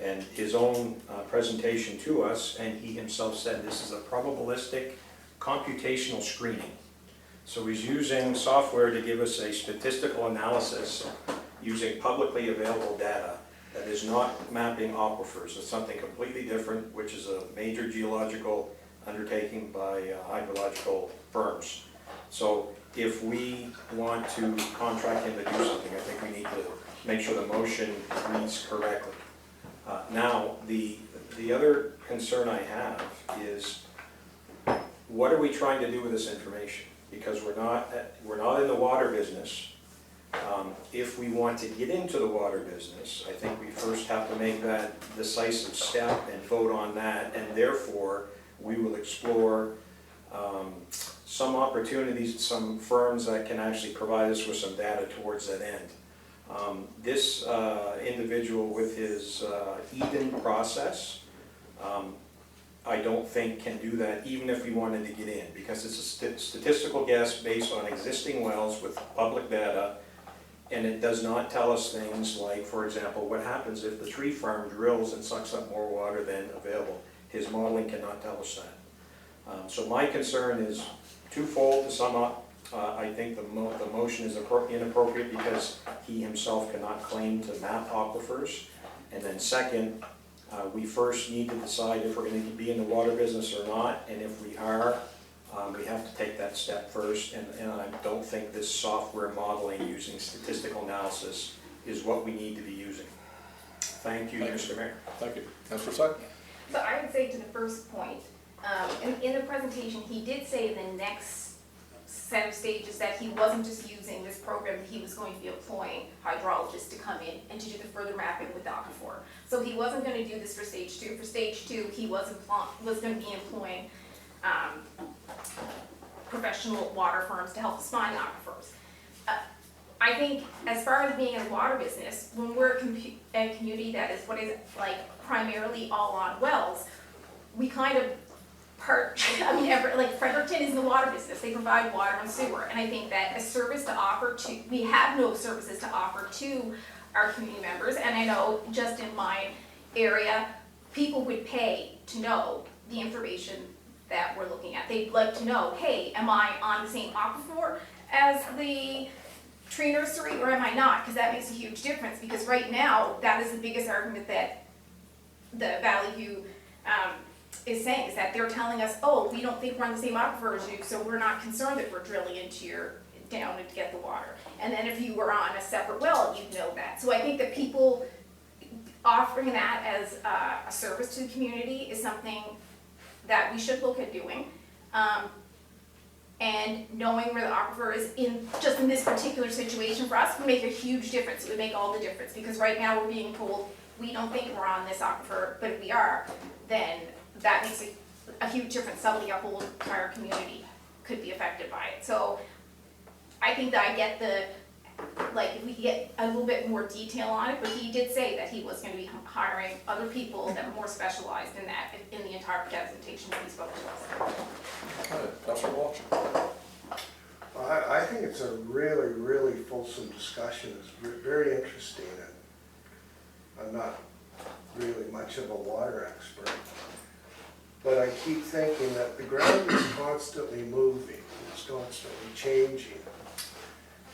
And his own presentation to us, and he himself said this is a probabilistic computational screening. So he's using software to give us a statistical analysis using publicly available data that is not mapping aquifers. It's something completely different, which is a major geological undertaking by hydrological firms. So if we want to contract him to do something, I think we need to make sure the motion reads correctly. Now, the other concern I have is, what are we trying to do with this information? Because we're not in the water business. If we want to get into the water business, I think we first have to make that decisive step and vote on that, and therefore we will explore some opportunities, some firms that can actually provide us with some data towards that end. This individual with his Eden process, I don't think can do that even if we wanted to get in, because it's a statistical guess based on existing wells with public data, and it does not tell us things like, for example, what happens if the tree farm drills and sucks up more water than available. His modeling cannot tell us that. So my concern is twofold to sum up. I think the motion is inappropriate because he himself cannot claim to map aquifers. And then second, we first need to decide if we're going to be in the water business or not, and if we are, we have to take that step first, and I don't think this software modeling using statistical analysis is what we need to be using. Thank you, Mr. Mayor. Thank you. Councillor Syed? So I would say to the first point, in the presentation, he did say in the next set of stages that he wasn't just using this program, that he was going to be employing hydrologists to come in and to do the further mapping with the aquifer. So he wasn't going to do this for stage two. For stage two, he was going to be employing professional water firms to help us find aquifers. I think as far as being in the water business, when we're a community that is like primarily all on wells, we kind of like Fredericton is in the water business. They provide water and sewer, and I think that a service to offer to, we have no services to offer to our community members, and I know just in my area, people would pay to know the information that we're looking at. They'd like to know, hey, am I on the same aquifer as the tree nursery or am I not? Because that makes a huge difference, because right now, that is the biggest argument that the Valley View is saying, is that they're telling us, oh, we don't think we're on the same aquifer as you, so we're not concerned that we're drilling into your down to get the water. And then if you were on a separate well, you'd know that. So I think that people offering that as a service to the community is something that we should look at doing. And knowing where the aquifer is in this particular situation for us would make a huge difference. It would make all the difference, because right now we're being told we don't think we're on this aquifer, but if we are, then that makes a huge difference. Suddenly a whole entire community could be affected by it. So I think that I get if we get a little bit more detail on it, but he did say that he was going to be hiring other people that are more specialized in that in the entire presentation that he spoke to us. Okay, Councillor Walsh? Well, I think it's a really, really fulsome discussion. It's very interesting, and I'm not really much of a water expert. but I keep thinking that the ground is constantly moving, it's constantly changing.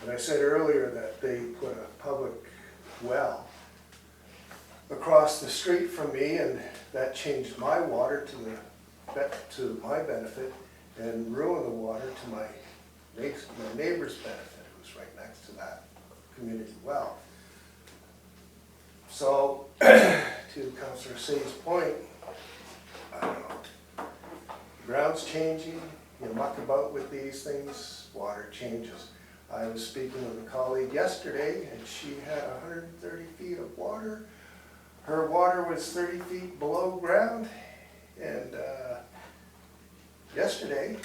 And I said earlier that they put a public well across the street from me, and that changed my water to my benefit and ruined the water to my neighbor's benefit, who's right next to that community well. So, to Councillor Say's point, I don't know, the ground's changing, you muck about with these things, water changes. I was speaking with a colleague yesterday, and she had 130 feet of water. Her water was 30 feet below ground, and yesterday,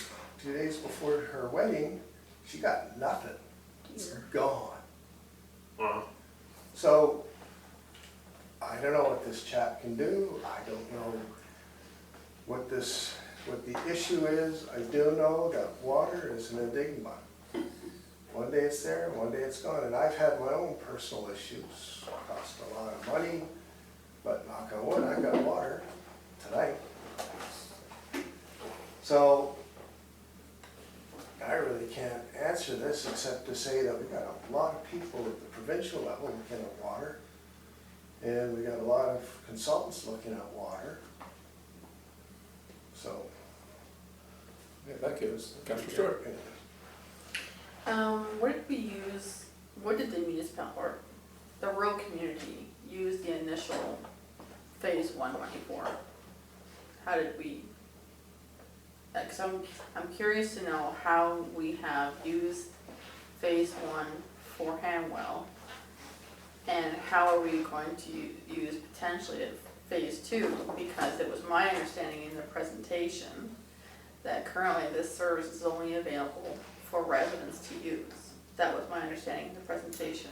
2 days before her wedding, she got nothing. It's gone. Uh-huh. So, I don't know what this chap can do. I don't know what the issue is. I do know that water is an enigma. One day it's there, one day it's gone. And I've had my own personal issues, cost a lot of money, but knock on wood, I got water tonight. So, I really can't answer this except to say that we got a lot of people at the provincial level looking at water. And we got a lot of consultants looking at water. So. Yeah, thank you, Councillor Stewart. What did the municipal, or the rural community use the initial phase 1 money for? How did we, like, so I'm curious to know how we have used phase 1 for Hanwell, and how are we going to use potentially at phase 2, because it was my understanding in the presentation that currently this service is only available for residents to use. That was my understanding in the presentation,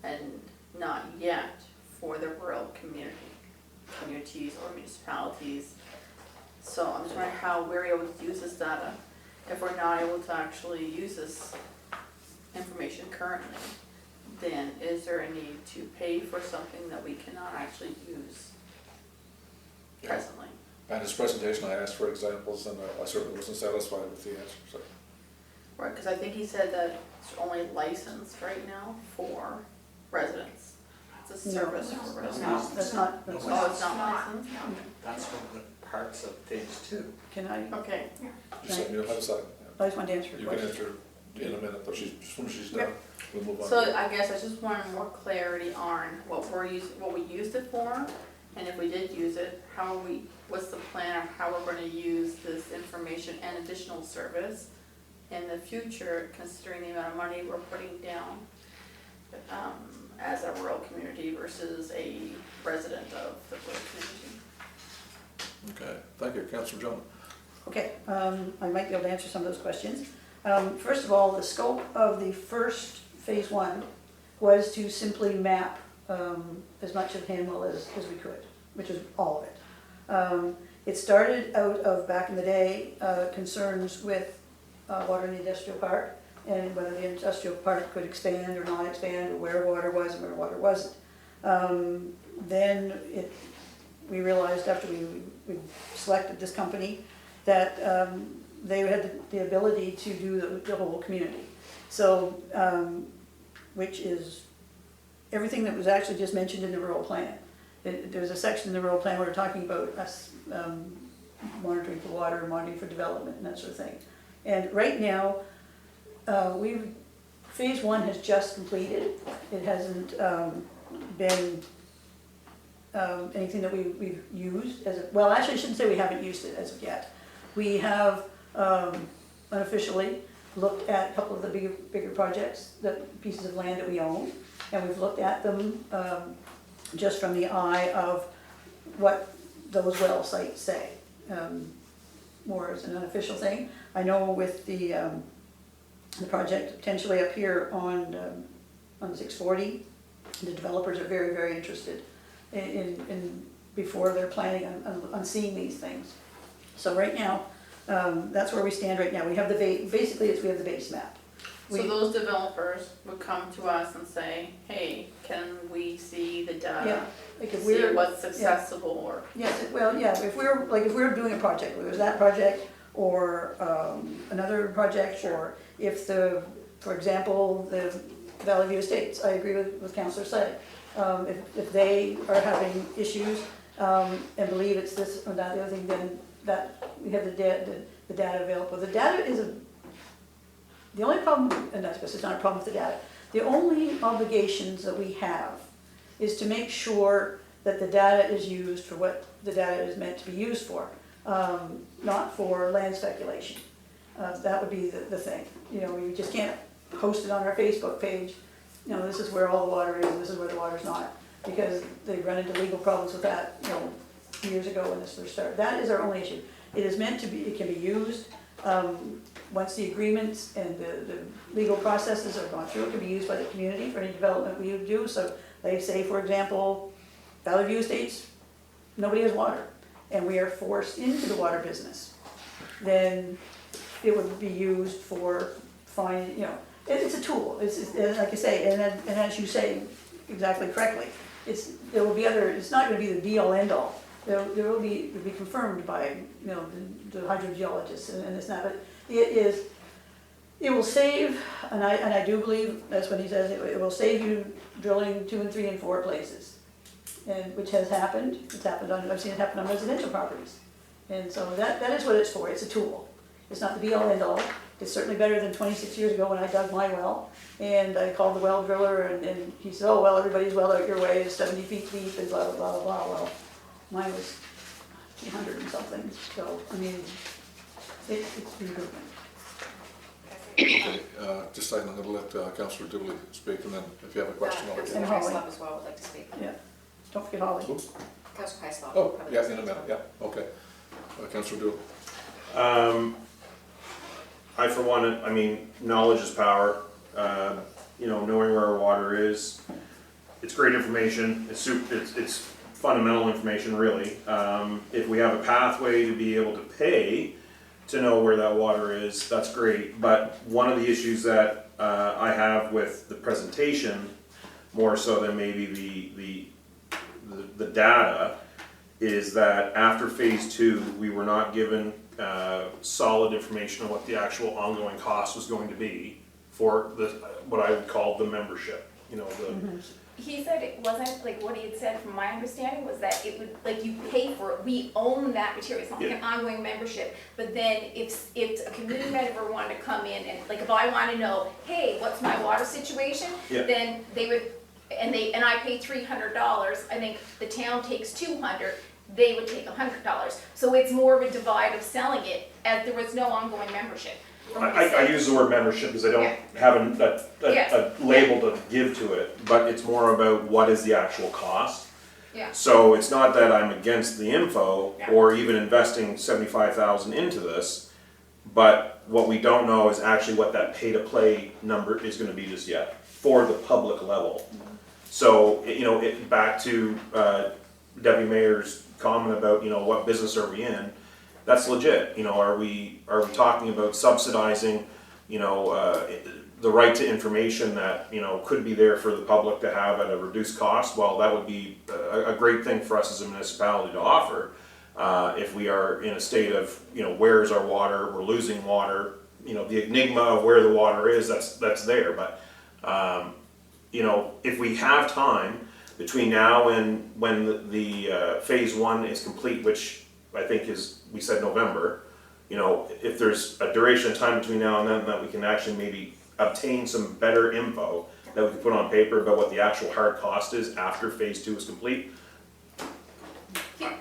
and not yet for the rural communities or municipalities. So I'm just wondering how we're able to use this data if we're not able to actually use this information currently. Then is there a need to pay for something that we cannot actually use presently? And his presentation, I asked for examples, and I certainly wasn't satisfied with the answer, so. Right, because I think he said that it's only licensed right now for residents. It's a service for residents. That's not, Oh, it's not licensed? That's one of the parts of phase 2. can I, Okay, You said you'll have a second. I just want to answer You your can question. answer in a minute, but as soon as she's done, we'll move on. so I guess I just wanted more clarity on what we used it for, and if we did use it, what's the plan of how we're going to use this information and additional service in the future, considering the amount of money we're putting down as a rural community versus a resident of the rural community. Okay, thank you, Councillor John. Okay, I might be able to answer some of those questions. First of all, the scope of the first phase 1 was to simply map as much of Hanwell as we could, which is all of it. It started out of, back in the day, concerns with water in the industrial park, and whether the industrial park could expand or not expand, or where water was and where water wasn't. Then we realized after we selected this company that they had the ability to do the whole community. So, which is everything that was actually just mentioned in the rural plan. There's a section in the rural plan where we're talking about us monitoring for water, monitoring for development, and that sort of thing. And right now, phase 1 has just completed. It hasn't been anything that we've used well, actually I shouldn't say we haven't used it as of yet. We have unofficially looked at a couple of the bigger projects, the pieces of land that we own, and we've looked at them just from the eye of what those well sites say, more as an unofficial thing. I know with the project potentially up here on 640, the developers are very, very interested in before they're planning on seeing these things. So right now, that's where we stand right now. We have basically we have the base map. So those developers would come to us and say, hey, can we see the Yeah, data? like if See we're, what's accessible or, yes, well, yeah, if we're doing a project, whether it's that project or, another project, or if for example, the Valley View Estates, I agree with Councillor Say. If they are having issues, and believe it's this or that, the other thing, then that, we have the data available. The data is the only problem, and I suppose it's not a problem with the data, the only obligations that we have is to make sure that the data is used for what the data is meant to be used for, not for land speculation. That would be the thing. You know, we just can't post it on our Facebook page, you know, this is where all the water is, and this is where the water's not, because they run into legal problems with that, you know, years ago when this first started. That is our only issue. It is meant to be, it can be used, once the agreements and the legal processes are gone through, it can be used by the community for any development we would do. So they say, for example, Valley View Estates, nobody has water, and we are forced into the water business. Then it would be used for finding, you know, it's a tool, it's like I say, and as you say exactly correctly, there will be it's not gonna be the be-all, end-all. There will be, it'll be confirmed by, you know, the hydrogeologists and this and that, but it will save, and I do believe, that's what he says, it will save you drilling 2 and 3 and 4 places. And, which has happened, I've seen it happen on residential properties. And so that is what it's for, it's a tool. It's not the be-all, end-all. It's certainly better than 26 years ago when I dug my well, and I called the well driller, and he said, oh, well, everybody's well out your way is 70 feet deep, and blah, blah, blah, blah, well, mine was 200 and something, so, I mean, it's improvement. Okay, just I'm gonna let Councillor Dibley speak, and then if you have a question, I'll Councillor get Hyslop as well would like to speak. Yeah, don't forget Holly. Oops. Councillor Hyslop. Oh, probably yeah, like to in a speak minute, as well. yeah, okay. Councillor Dibley. I for one, I mean, knowledge is power. You know, knowing where our water is, it's great information. It's fundamental information, really. If we have a pathway to be able to pay to know where that water is, that's great. But one of the issues that I have with the presentation, more so than maybe the data, is that after phase 2, we were not given solid information on what the actual ongoing cost was going to be for what I would call the membership. You know, He said it wasn't, like, what he had said from my understanding was that it would, like, you pay for it, we own that material, it's not like an ongoing membership. But then if a community member wanted to come in and, like, if I wanna know, hey, what's my water situation? Yeah. Then they would, and I pay $300, I think the town takes $200, they would take $100. So it's more of a divide of selling it, as there was no ongoing membership. from what he I said. use the word membership because I don't Yeah. have Yes. a label to give to it, but it's more about what is the actual cost. Yeah. So it's not that I'm against the info Yeah. or even investing 75,000 into this, but what we don't know is actually what that pay-to-play number is gonna be just yet for the public level. So, you know, back to Deputy Mayor's comment about, you know, what business are we in? That's legit. You know, are we talking about subsidizing, you know, the right to information that, you know, could be there for the public to have at a reduced cost? Well, that would be a great thing for us as a municipality to offer. If we are in a state of, you know, where is our water? We're losing water. You know, the enigma of where the water is, that's there. But, you know, if we have time between now and when the phase 1 is complete, which I think we said November, you know, if there's a duration of time between now and then that we can actually maybe obtain some better info that we can put on paper about what the actual hard cost is after phase 2 is complete.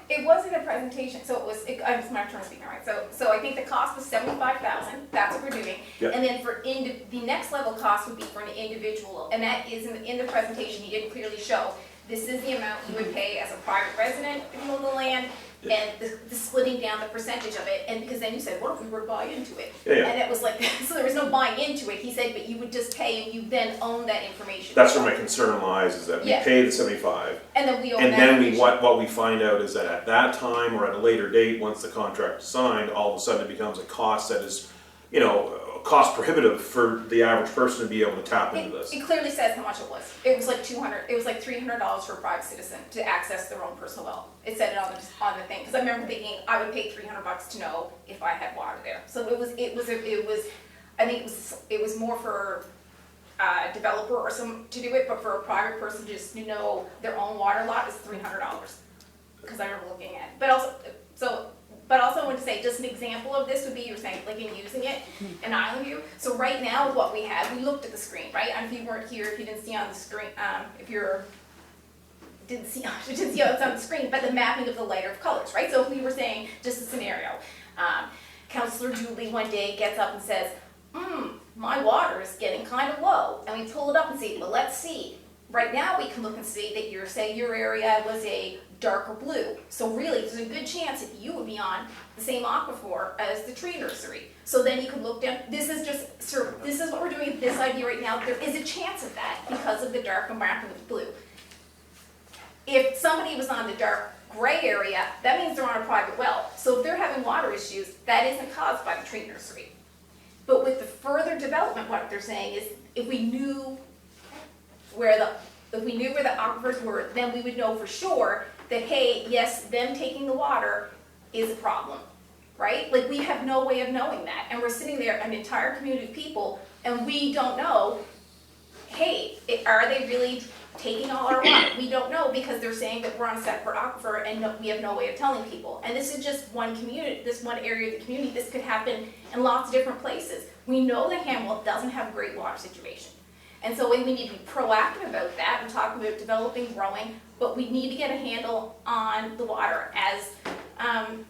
It wasn't a presentation, so I'm my turn to speak now, right? So I think the cost was 75,000, that's what we're doing. Yep. And then for the next level cost would be for an individual, and that is in the presentation, he didn't clearly show. This is the amount you would pay as a private resident if you own the land, and the splitting down the percentage of it, and because then you said, what if we were to buy into it? Yeah. And it was like, so there was no buying into it, he said, but you would just pay and you then own that information. That's where my concern lies, is that we Yeah. pay the 75, And then we own and that then information. what we find out is that at that time or at a later date, once the contract is signed, all of a sudden it becomes a cost that is, you know, cost prohibitive for the average person to be able to tap into this. It clearly says how much it was. It was like $300 for a private citizen to access their own personal well. It said it on the thing, because I remember thinking I would pay $300 to know if I had water there. So I think it was more for a developer or some to do it, but for a private person just to know their own water lot is $300. Because I remember looking at it. But also I want to say, just an example of this would be, you were saying, like in using it in Island View. So right now, what we have, we looked at the screen, right? And if you weren't here, if you didn't see on the screen, didn't see how it's on the screen, but the mapping of the lighter of colors, right? So if we were saying, just a scenario, Councillor Julie one day gets up and says, my water is getting kind of low. And we pull it up and see, well, let's see. Right now, we can look and see that your area was a darker blue. So really, there's a good chance that you would be on the same aquifer as the tree nursery. So then you could look down, this is what we're doing with this idea right now. There is a chance of that because of the dark and mapping of blue. If somebody was on the dark gray area, that means they're on a private well. So if they're having water issues, that isn't caused by the tree nursery. But with the further development, what they're saying is, if we knew where the aquifers were, then we would know for sure that, hey, yes, them taking the water is a problem, right? Like, we have no way of knowing that. And we're sitting there, an entire community of people, and we don't know, hey, are they really taking all our water? We don't know, because they're saying that we're on a separate aquifer and we have no way of telling people. And this is just one community, this one area of the community. This could happen in lots of different places. We know that Hamwell doesn't have a great water situation. And so we need to be proactive about that. We're talking about developing, growing, but we need to get a handle on the water. As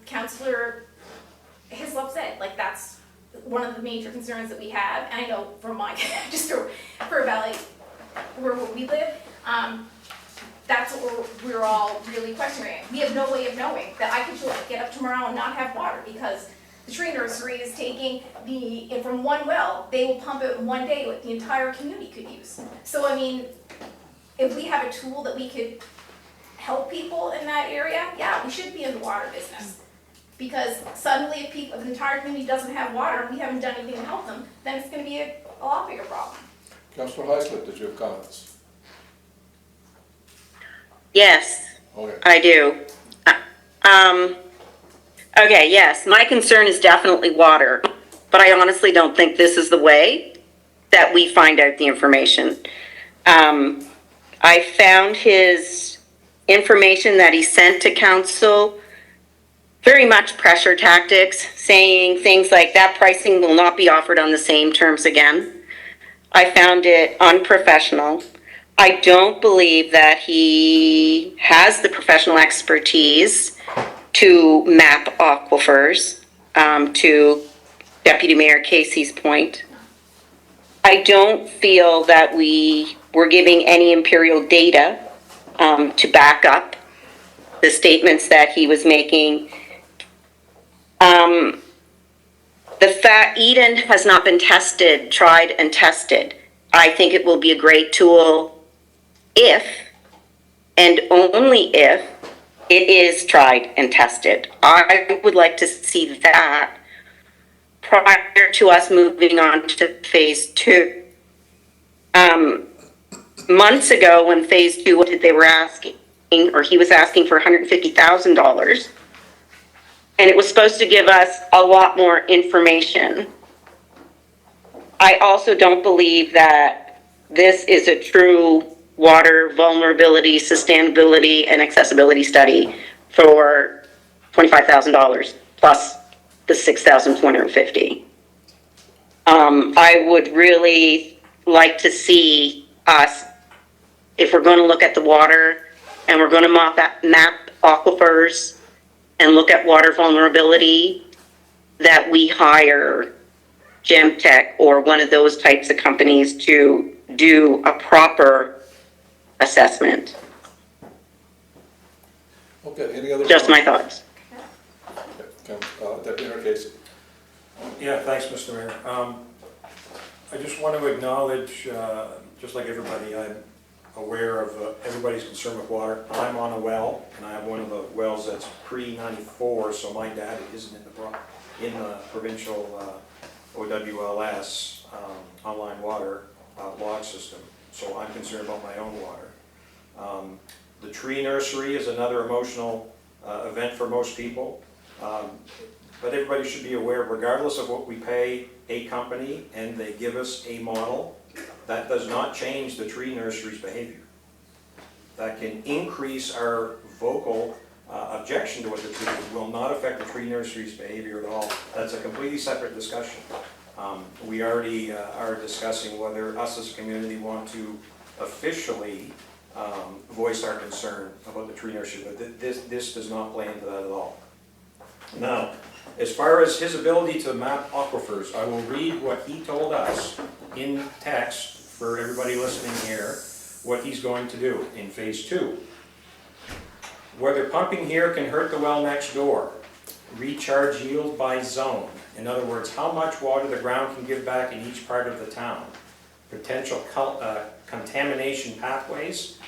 Councillor Hislop said, like, that's one of the major concerns that we have. And I know from my, just for Valley, where we live, that's what we're all really questioning. We have no way of knowing that I could just get up tomorrow and not have water because the tree nursery is taking from one well, they will pump it in one day what the entire community could use. So I mean, if we have a tool that we could help people in that area, yeah, we should be in the water business. Because suddenly if the entire community doesn't have water and we haven't done anything to help them, then it's going to be a lot bigger problem. Councillor Heislip, did you have comments? Yes, Okay. I do. Okay, yes, my concern is definitely water, but I honestly don't think this is the way that we find out the information. I found his information that he sent to council very much pressure tactics, saying things like that pricing will not be offered on the same terms again. I found it unprofessional. I don't believe that he has the professional expertise to map aquifers, to Deputy Mayor Casey's point. I don't feel that we were giving any imperial data to back up the statements that he was making. The fact Eden has not been tried and tested. I think it will be a great tool if, and only if, it is tried and tested. I would like to see that prior to us moving on to phase 2. Months ago when phase 2, what did they were asking, or he was asking for $150,000, and it was supposed to give us a lot more information. I also don't believe that this is a true water vulnerability, sustainability, and accessibility study for $25,000 plus the $6,250. I would really like to see us, if we're going to look at the water and we're going to map aquifers and look at water vulnerability, that we hire Gemtech or one of those types of companies to do a proper assessment. Okay, any other? Just my thoughts. Deputy Mayor Casey. Yeah, thanks, Mr. Mayor. I just want to acknowledge, just like everybody, I'm aware of everybody's concern with water. I'm on a well, and I have one of the wells that's pre-94, so my data isn't in the provincial OWLS, online water log system, so I'm concerned about my own water. The tree nursery is another emotional event for most people, but everybody should be aware, regardless of what we pay a company and they give us a model, that does not change the tree nursery's behavior. That can increase our vocal objection to what the tree will not affect the tree nursery's behavior at all. That's a completely separate discussion. We already are discussing whether us as a community want to officially voice our concern about the tree nursery, but this does not play into that at all. Now, as far as his ability to map aquifers, I will read what he told us in text for everybody listening here, what he's going to do in phase 2. Whether pumping here can hurt the well next door. Recharge yield by zone. In other words, how much water the ground can give back in each part of the town. Potential contamination pathways.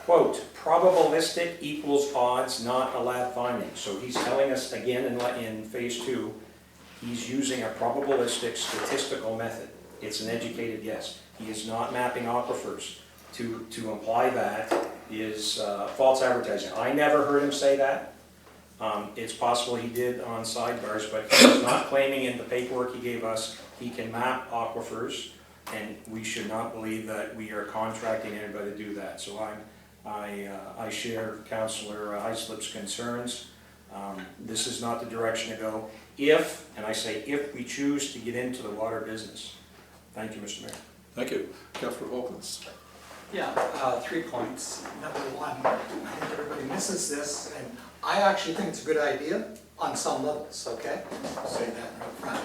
Quote, probabilistic equals odds, not a lab finding. So he's telling us again in phase 2, he's using a probabilistic statistical method. It's an educated guess. He is not mapping aquifers. To imply that is false advertising. I never heard him say that. It's possible he did on sidebars, but he's not claiming in the paperwork he gave us he can map aquifers, and we should not believe that we are contracting anybody to do that. So I share Councillor Heislip's concerns. This is not the direction to go if, and I say if, we choose to get into the water business. Thank you, Mr. Mayor. Thank you. Councillor Wilkins. Yeah, 3 points. Number one, I think everybody misses this, and I actually think it's a good idea on some levels, okay? I'll say that right front.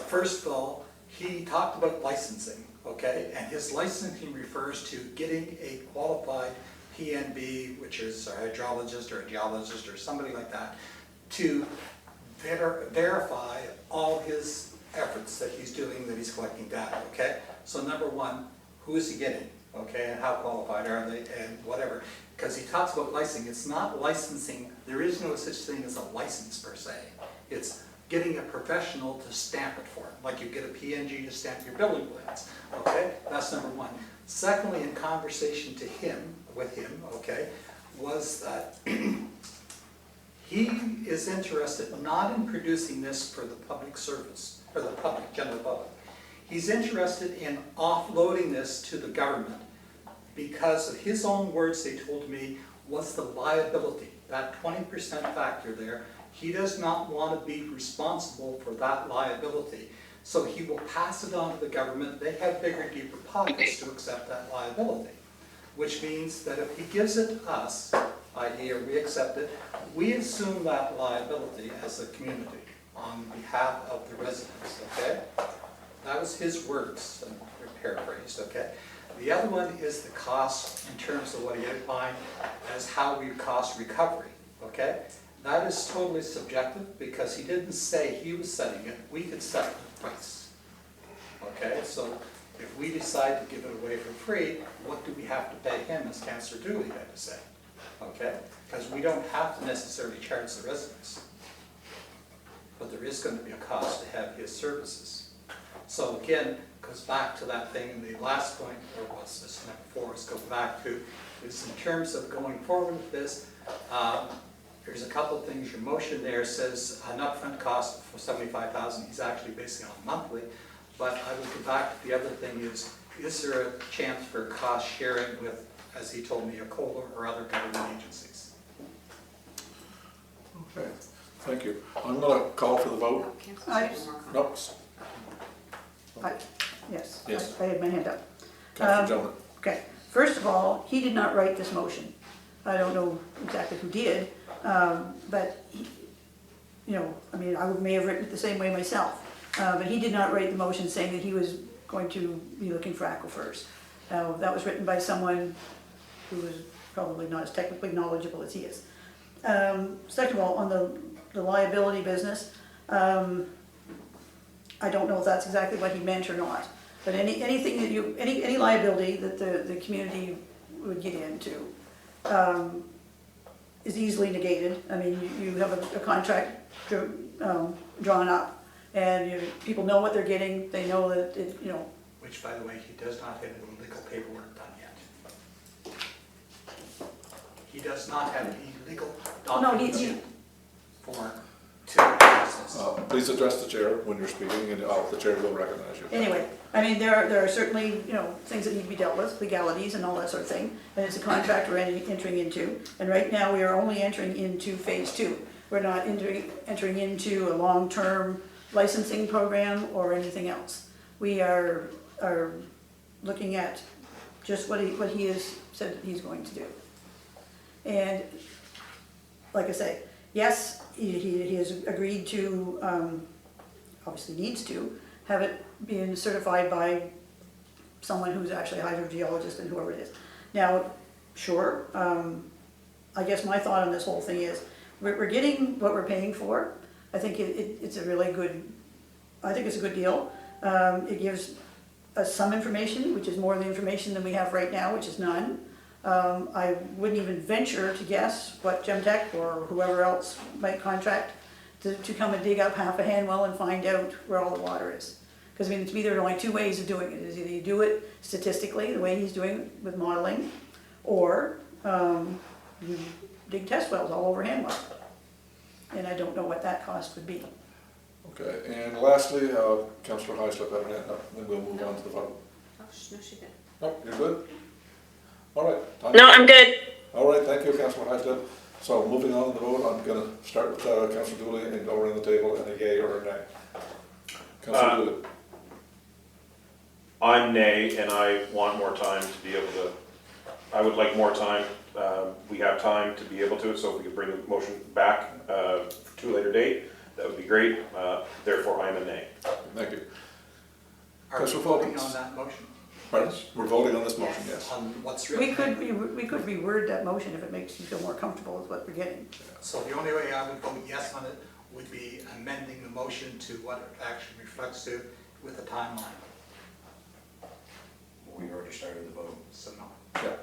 First of all, he talked about licensing, okay? And his licensing refers to getting a qualified PNB, which is a hydrologist or a geologist or somebody like that, to verify all his efforts that he's doing, that he's collecting data, okay? So number one, who is he getting? Okay, and how qualified are they, and whatever. Because he talks about licensing, it's not licensing, there is no such thing as a license per se. It's getting a professional to stamp it for him, like you get a PNG to stamp your building plans. Okay, that's number one. Secondly, in conversation with him, okay, was that he is interested not in producing this for the public service, or the public, general public. He's interested in offloading this to the government because of his own words, they told me, was the liability, that 20% factor there. He does not want to be responsible for that liability. So he will pass it on to the government. They have bigger, deeper pockets to accept that liability, which means that if he gives it to us, i.e. we accept it, we assume that liability as a community on behalf of the residents, okay? That was his words, and paraphrased, okay? The other one is the cost in terms of what he defined as how we cost recovery, okay? That is totally subjective because he didn't say he was setting it, we could set the price, okay? So if we decide to give it away for free, what do we have to pay him, as Councillor Dooley had to say, okay? Because we don't have to necessarily charge the residents, but there is going to be a cost to have his services. So again, goes back to that thing, and the last point, or was this number 4, is go back to, is in terms of going forward with this, there's a couple of things. Your motion there says an upfront cost for $75,000. He's actually basing it on monthly, but I would go back to the other thing is there a chance for cost sharing with, as he told me, a COLA or other government agencies? Okay, thank you. I'm going to call for the vote. Nope. Yes, Yes. I had my hand up. Councillor Gentleman. Okay, first of all, he did not write this motion. I don't know exactly who did, but he, you know, I mean, I may have written it the same way myself, but he did not write the motion saying that he was going to be looking for aquifers. Now, that was written by someone who was probably not as technically knowledgeable as he is. Second of all, on the liability business, I don't know if that's exactly what he meant or not, but anything that any liability that the community would get into is easily negated. I mean, you have a contract drawn up And people know what they're getting, they know that, Which, by the way, he does not have any legal paperwork done yet. He does not have any legal no, he, documentation for to process. Please address the chair when you're speaking, and the chair will recognize you. anyway, I mean, there are certainly, things that need to be dealt with, legalities and all that sort of thing. And it's a contract we're entering into, and right now we are only entering into phase 2. We're not entering into a long-term licensing program or anything else. We are looking at just what he has said that he's going to do. And like I say, yes, he has agreed to, obviously needs to, have it being certified by someone who's actually a hydrogeologist and whoever it is. Now, sure, I guess my thought on this whole thing is, we're getting what we're paying for. I think it's a really good, I think it's a good deal. It gives us some information, which is more of the information than we have right now, which is none. I wouldn't even venture to guess what Gemtech or whoever else might contract to come and dig up half a hand well and find out where all the water is. Because I mean, to me, there are only two ways of doing it. Is either you do it statistically, the way he's doing it with modeling, or you dig test wells all over Hanwell. And I don't know what that cost would be. Okay, and lastly, Councillor Heislip, then we'll move on to the vote. Oh, no, she did. No, you're good? All right. Tanya? No, I'm good. All right, thank you, Councillor Heislip. So moving on to the vote, I'm going to start with Councillor Dooley and go around the table and a yay or a nay. Councillor Dooley. I'm nay, and I want more time to be able to, I would like more time. We have time to be able to, so if we could bring the motion back to a later date, that would be great. Therefore, I'm a nay. Thank you. Are we Councillor voting Foggins. on that motion? Pardon? We're voting on this motion, yes. On what's written? We could reword that motion if it makes you feel more comfortable with what we're getting. So the only way I would vote yes on it would be amending the motion to what it actually reflects to with a timeline. We already started the vote. So no. Yeah.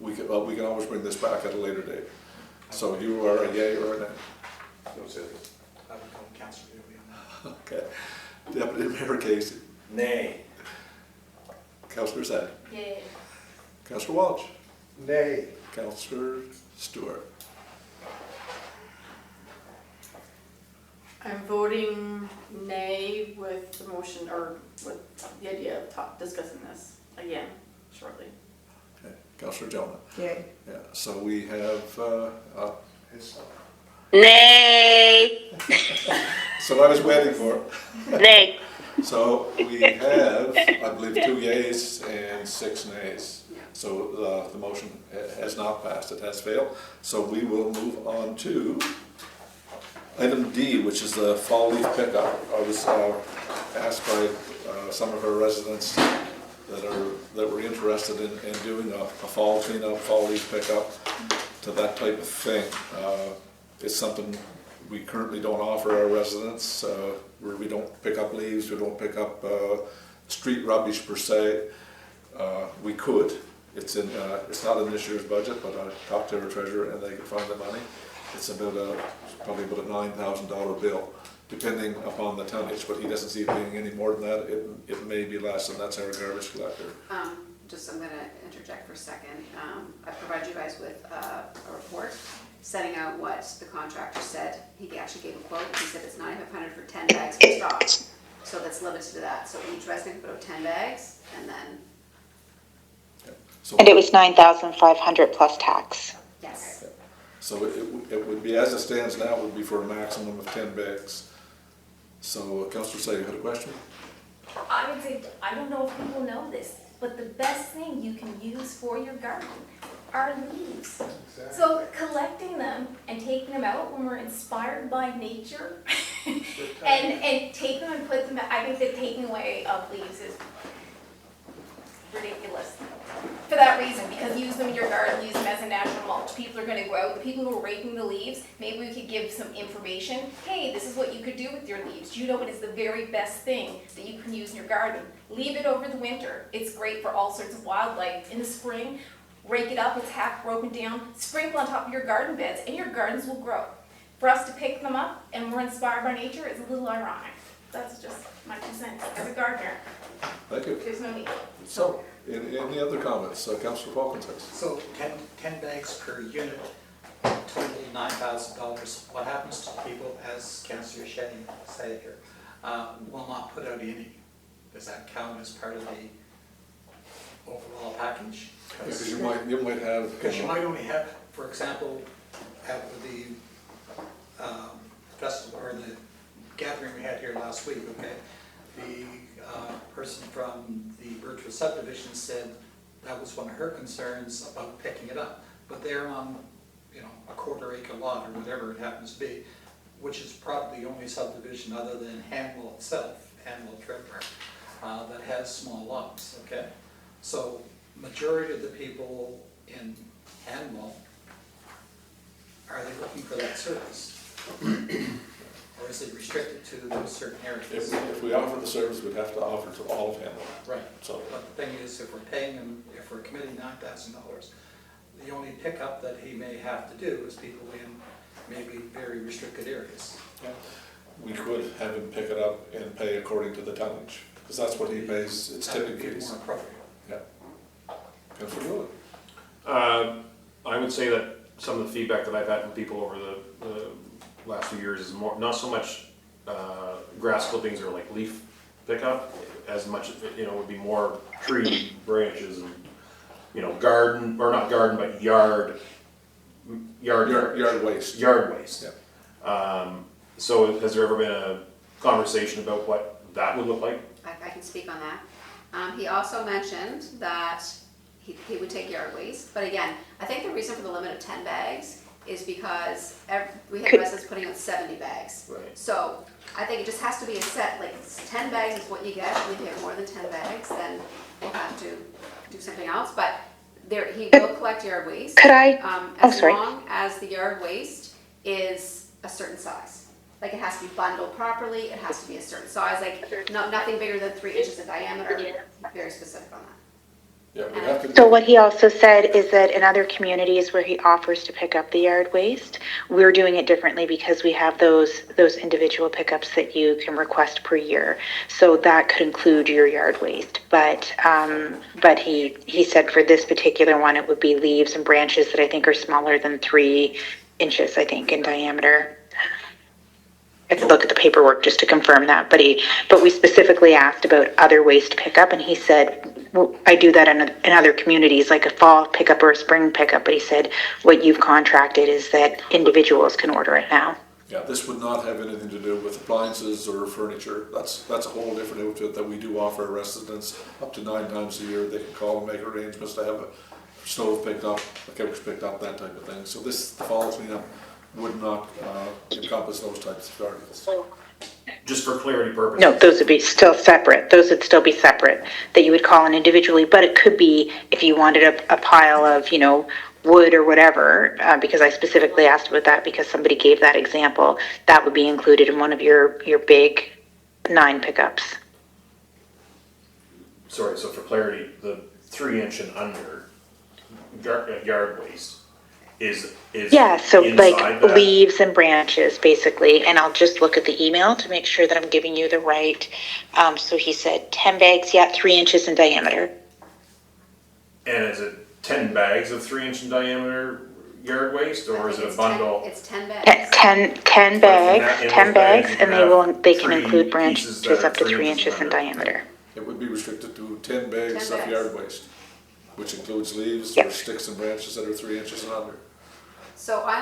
We can always bring this back at a later date. So you are a yay or a nay? No, say it. I would go with Councillor Dooley on that. Okay. Deputy Mayor Casey. Nay. Councillor Sack. Yay. Councillor Walsh. Nay. Councillor Stewart. I'm voting nay with the motion, or with the idea of discussing this again shortly. Okay. Councillor Jonah. Yay. Yeah. So we have. Nay. So I was waiting for it. Nay. So we have, I believe, 2 yeas and 6 nays. So the motion has not passed, it has failed. So we will move on to item D, which is the fall leaf pickup. I was asked by some of our residents that were interested in doing a fall cleanup, fall leaf pickup, to that type of thing. It's something we currently don't offer our residents, where we don't pick up leaves, we don't pick up street rubbish per se. We could. It's not in this year's budget, but I talked to our treasurer and they could find the money. It's probably about a $9,000 bill, depending upon the tonnage, but he doesn't see it being any more than that. It may be less, and that's our garbage collector. I'm gonna interject for a second. I provided you guys with a report setting out what the contractor said. He actually gave a quote. He said it's $9,500 for 10 bags per stop. So that's limited to that. So each resident can put out 10 bags, and then, So, And it was 9,500 plus tax. yes. so it would be, as it stands now, would be for a maximum of 10 bags. So Councillor Say, you had a question? I would say, I don't know if people know this, but the best thing you can use for your garden are leaves. So collecting them and taking them out when we're inspired by nature and take them and put them, I think the taking away of leaves is ridiculous. For that reason, because use them in your garden, use them as a natural mulch. People are gonna go out, the people who are raking the leaves, maybe we could give some information. Hey, this is what you could do with your leaves. Do you know what is the very best thing that you can use in your garden? Leave it over the winter. It's great for all sorts of wildlife. In the spring, rake it up, it's half broken down, sprinkle on top of your garden beds, and your gardens will grow. for us to pick them up and we're inspired by nature is a little ironic. That's just my 2 cents as a gardener. Thank you. There's no need. So, any other comments? Councillor Falcons. So 10 bags per unit, total $9,000. What happens to people, as Councillor Shetty said here, will not put out any? Does that count as part of the overall package? Because you might have. Because you might only have, for example, at the festival or the gathering we had here last week, okay? The person from the Birchwood subdivision said that was one of her concerns about picking it up. But they're on, a quarter-acre lot or whatever it happens to be, which is probably the only subdivision other than Hanwell itself, Hanwell Treadwell, that has small lots, okay? So majority of the people in Hanwell, are they looking for that service? Or is it restricted to those certain areas? If we offer the service, we'd have to offer to all of Hanwell. Right, So, but the thing is, if we're paying him, if we're committing $9,000, the only pickup that he may have to do is people in maybe very restricted areas. we could have him pick it up and pay according to the tonnage, because that's what he pays, it's That would tipping be fees. more appropriate. Councillor Wheeler. I would say that some of the feedback that I've had from people over the last few years is more, not so much grass clippings or like leaf pickup, as much, would be more tree branches and, garden, or not garden, but yard waste. Yard waste. Yeah. So has there ever been a conversation about what that would look like? I can speak on that. He also mentioned that he would take yard waste, but again, I think the reason for the limit of 10 bags is because we have residents putting out 70 bags. Right. So I think it just has to be a set, like 10 bags is what you get. If you have more than 10 bags, then we'll have to do something else, but he will collect yard waste. Could I? As sorry. long as the yard waste is a certain size. Like it has to be bundled properly, it has to be a certain size, like nothing bigger than 3 inches in diameter, very specific on that. Yeah, we have to. So what he also said is that in other communities where he offers to pick up the yard waste, we're doing it differently because we have those individual pickups that you can request per year. So that could include your yard waste. But he said for this particular one, it would be leaves and branches that I think are smaller than 3 inches, I think, in diameter. I have to look at the paperwork just to confirm that, but we specifically asked about other waste pickup, and he said, well, I do that in other communities, like a fall pickup or a spring pickup, but he said, what you've contracted is that individuals can order it now. Yeah, this would not have anything to do with appliances or furniture. That's a whole different outfit that we do offer our residents up to 9 times a year. They can call and make arrangements to have a stove picked up, a couch picked up, that type of thing. So the fall cleanup would not encompass those types of articles. Just for clarity purposes. No, those would be still separate. Those would still be separate, that you would call in individually, but it could be if you wanted a pile of, wood or whatever, because I specifically asked about that because somebody gave that example, that would be included in one of your big 9 pickups. Sorry, so for clarity, the 3 inch and under yard waste is Yeah, so like inside that? leaves and branches, basically, and I'll just look at the email to make sure that I'm giving you the right, so he said 10 bags, 3 inches in diameter. And is it 10 bags of 3 inch in diameter yard waste, or is it a bundle? It's 10 bags. 10 bags, in 10 those bags, bags, you and have they can 3 include pieces branches that are up to 3 3 inches inches in under. diameter. It would be restricted to 10 bags 10 of bags. yard waste, which includes leaves Yep. or sticks and branches that are 3 inches and under. So we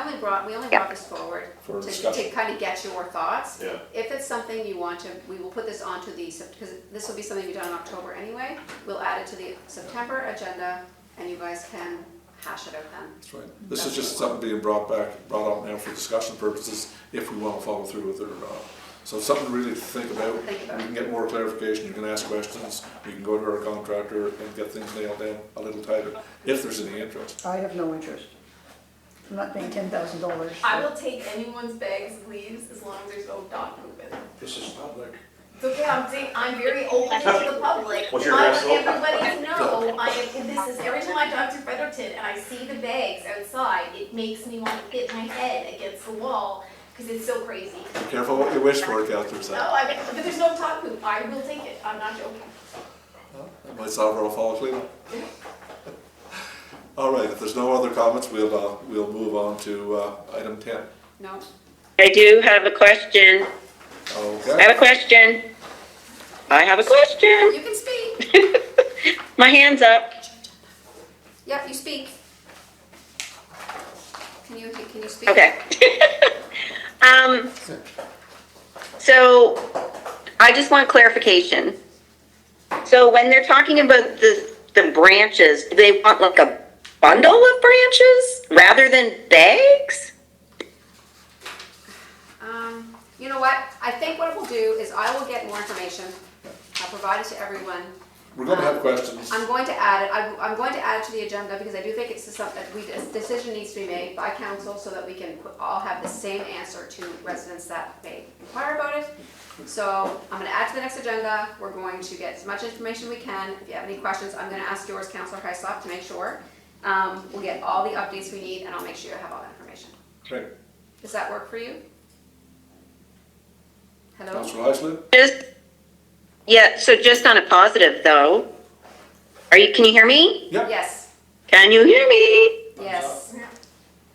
only brought this forward For to discussion. kind of get your thoughts. Yeah. If it's something you want to, we will put this onto because this will be something we done in October anyway. We'll add it to the September agenda and you guys can hash it out then. That's right. This is just something being brought up now for discussion purposes, if we want to follow through with it or not. So something really to think about. Think about. You can get more clarification, you can ask questions, you can go to our contractor and get things nailed down a little tighter, if there's any interest. I have no interest. I'm not paying $10,000. I will take anyone's bags and leaves as long as there's no dog movement. This is public. It's okay, I'm saying, I'm very open to the public. What's your I address? want everybody to know, this is, every time I drive through Fredericton and I see the bags outside, it makes me want to hit my head against the wall. because it's so crazy. Be careful what you wish for, Counselor No, Sam. I mean, but there's no top poop, I will take it, I'm not joking. That might solve our fall cleanup. All right, if there's no other comments, we'll move on to item 10. No, I do have a question. I Okay. have a question. I have a question. you can speak. My hand's up. Yep, you speak. Can you speak? Okay. So I just want clarification. So when they're talking about the branches, do they want like a bundle of branches rather than bags? You know what, I think what we'll do is I will get more information, I'll provide it to everyone. We're gonna have questions. I'm going to add it, I'm going to add it to the agenda because I do think it's something that a decision needs to be made by council so that we can all have the same answer to residents that may inquire about it. So I'm gonna add to the next agenda, we're going to get as much information we can. If you have any questions, I'm gonna ask yours, Councillor Hyslop, to make sure. We'll get all the updates we need and I'll make sure you have all that information. Great. Does that work for you? Hello? Counselor Heisler? Yeah, so just on a positive though, can you hear me? Yep. Yes, Can you hear me? yes.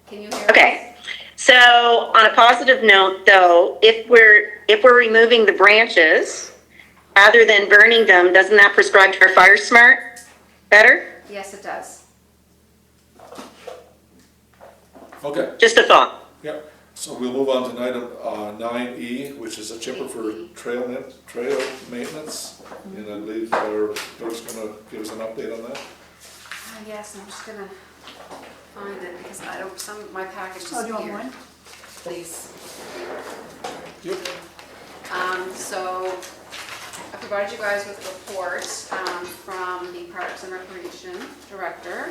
Can you hear us? Okay, so on a positive note though, if we're removing the branches, rather than burning them, doesn't that prescribe to our Fire Smart better? Yes, it does. Okay. Just a thought. Yep. So we'll move on to item 9E, which is a chipper for trail maintenance. And I believe our clerk's gonna give us an update on that. Yes, I'm just gonna find it because my package Oh, do you want disappeared. one? Please. Yep. So I provided you guys with a report from the Parks and Recreation Director.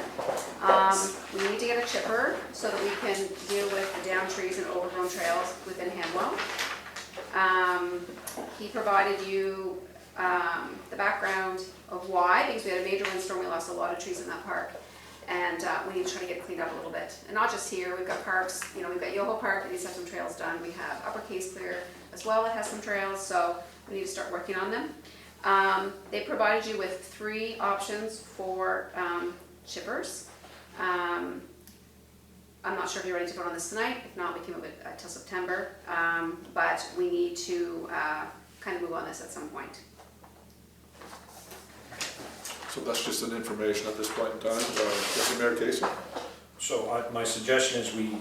We need to get a chipper so that we can deal with the down trees and overgrown trails within Hamwell. He provided you the background of why, because we had a major windstorm, we lost a lot of trees in that park. And we need to try to get it cleaned up a little bit. And not just here, we've got parks, we've got Yoho Park that needs to have some trails done. We have Upper Case Clear as well that has some trails, so we need to start working on them. They provided you with 3 options for chippers. I'm not sure if you're ready to vote on this tonight. If not, we can move it till September. But we need to kind of move on this at some point. So that's just an information at this point in time. Deputy Mayor Casey? So my suggestion is we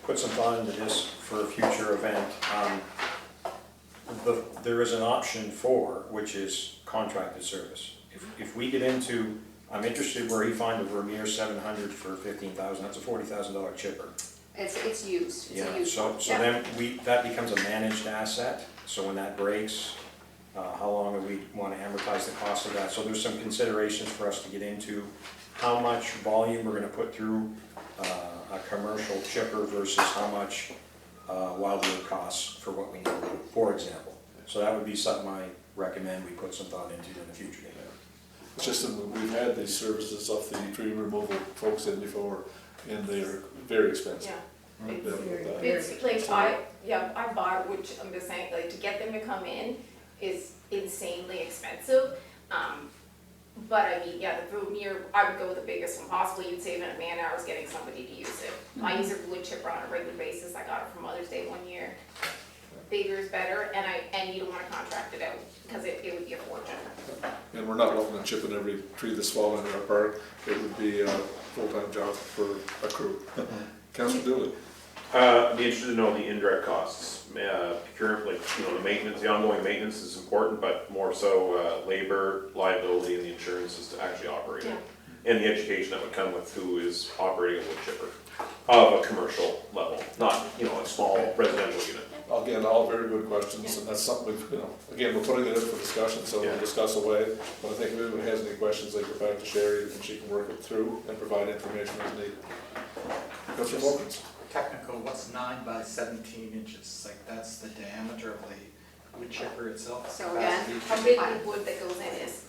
put some thought into this for a future event. There is an option 4, which is contracted service. If we get into, I'm interested where he find a Vermeer 700 for $15,000, that's a $40,000 chipper. It's used. It's a Yeah, used so one. then that becomes a managed asset, so when that breaks, how long do we want to amortize the cost of that? So there's some considerations for us to get into, how much volume we're gonna put through a commercial chipper versus how much wildlife costs for what we need, for example. So that would be something I recommend we put some thought into in the future. It's just that we've had these services of the tree removal folks in before, and they're very expensive. Yeah. Right, that- It's like, I bought, which I'm just saying, like, to get them to come in is insanely expensive. But I mean, yeah, the Vermeer, I would go with the biggest one possible. You'd save in a man hours getting somebody to use it. I use a wood chipper on a regular basis. I got it for Mother's Day one year. Bigger is better, and you don't wanna contract it out, because it would be a fortune. And we're not looking at chipping every tree that's fallen in our park. It would be a full-time job for a crew. Councilor Dooley? Be interested to know the indirect costs. Currently, the maintenance, the ongoing maintenance is important, but more so labor, liability, and the insurances to actually operate it. And the education that would come with who is operating a wood chipper of a commercial level, not, a small residential unit. Again, all very good questions, and that's something we've, again, we're putting it in for discussion, so we'll discuss away. But I think if anyone has any questions, they go back to Sherry, and she can work it through and provide information as needed. Councilor Wilkins? Technical, what's 9 by 17 inches? Like, that's the diameter of the wood chipper itself? So again, Capacity? How big the wood that goes in is.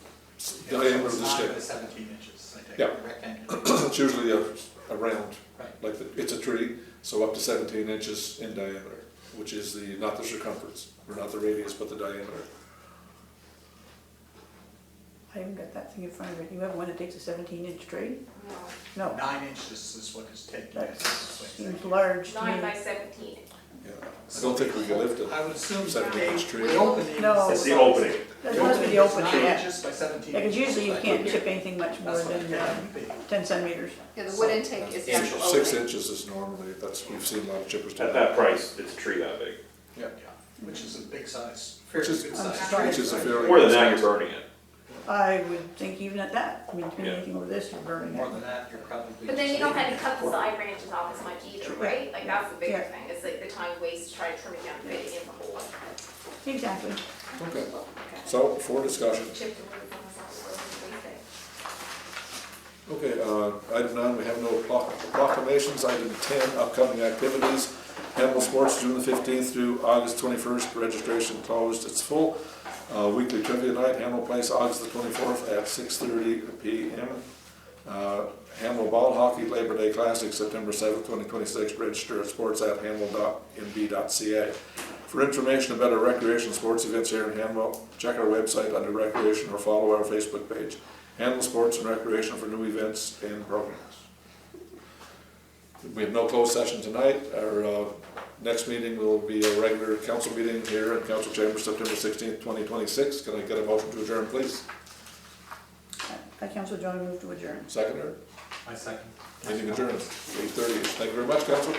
Diameter of the It's 9 by stick. 17 inches, I think, Yeah. rectangular. It's usually a round, Right. like it's a tree, So up to 17 inches in diameter, which is not the circumference, or not the radius, but the diameter. I haven't got that thing in front of me. You have one that takes a 17-inch tray? No, 9 inches is what is taken. that seems large to me. 9 by 17. Yeah. I don't think we can lift a I would assume 17-inch tree. the opening. No. It's the opening. That must be the opening, Nine yeah. inches by 17. Yeah, because usually you inches. can't chip anything much more That's what than it can be. 10 centimeters. Yeah, the wood intake is the actual 6 opening. inches is normally, we've seen a lot of chippers do At that. that price, it's a tree that big. Yeah. Which is a big size, Which fairly is, good I'm size. surprised. which is a fairly. More than good that, you're size. burning it. I would think even at that, I mean, to me, Yeah. anything over this, you're burning More it. than that, you're probably. But then you just don't have to leaving cut the it. side branches off as much either, right? Like, that's the bigger Yeah. thing, it's like the time waste to try to trim it down to fit it in the hole. Exactly. Okay, so for discussion. Chip the wood from the side of the road and waste it. Okay, item 9, we have no proclamations. Item 10, upcoming activities. Handball Sports, June the 15th through August 21st, registration closed, it's full. Weekly trivia night, Handball Place, August the 24th at 6:30 p.m. Handball Ball Hockey, Labor Day Classic, September 7th, 2026, register at sports@handball.nb.ca. For information about our recreation sports events here in Handball, check our website under recreation or follow our Facebook page. Handball Sports and Recreation for new events and programs. We have no closed session tonight. Our next meeting will be a regular council meeting here in council chamber, September 16th, 2026. Can I get a motion to adjourn, please? I, Councilor John, move to adjourn. Seconder? My second. Meeting adjourned, 8:30. Thank you very much, council.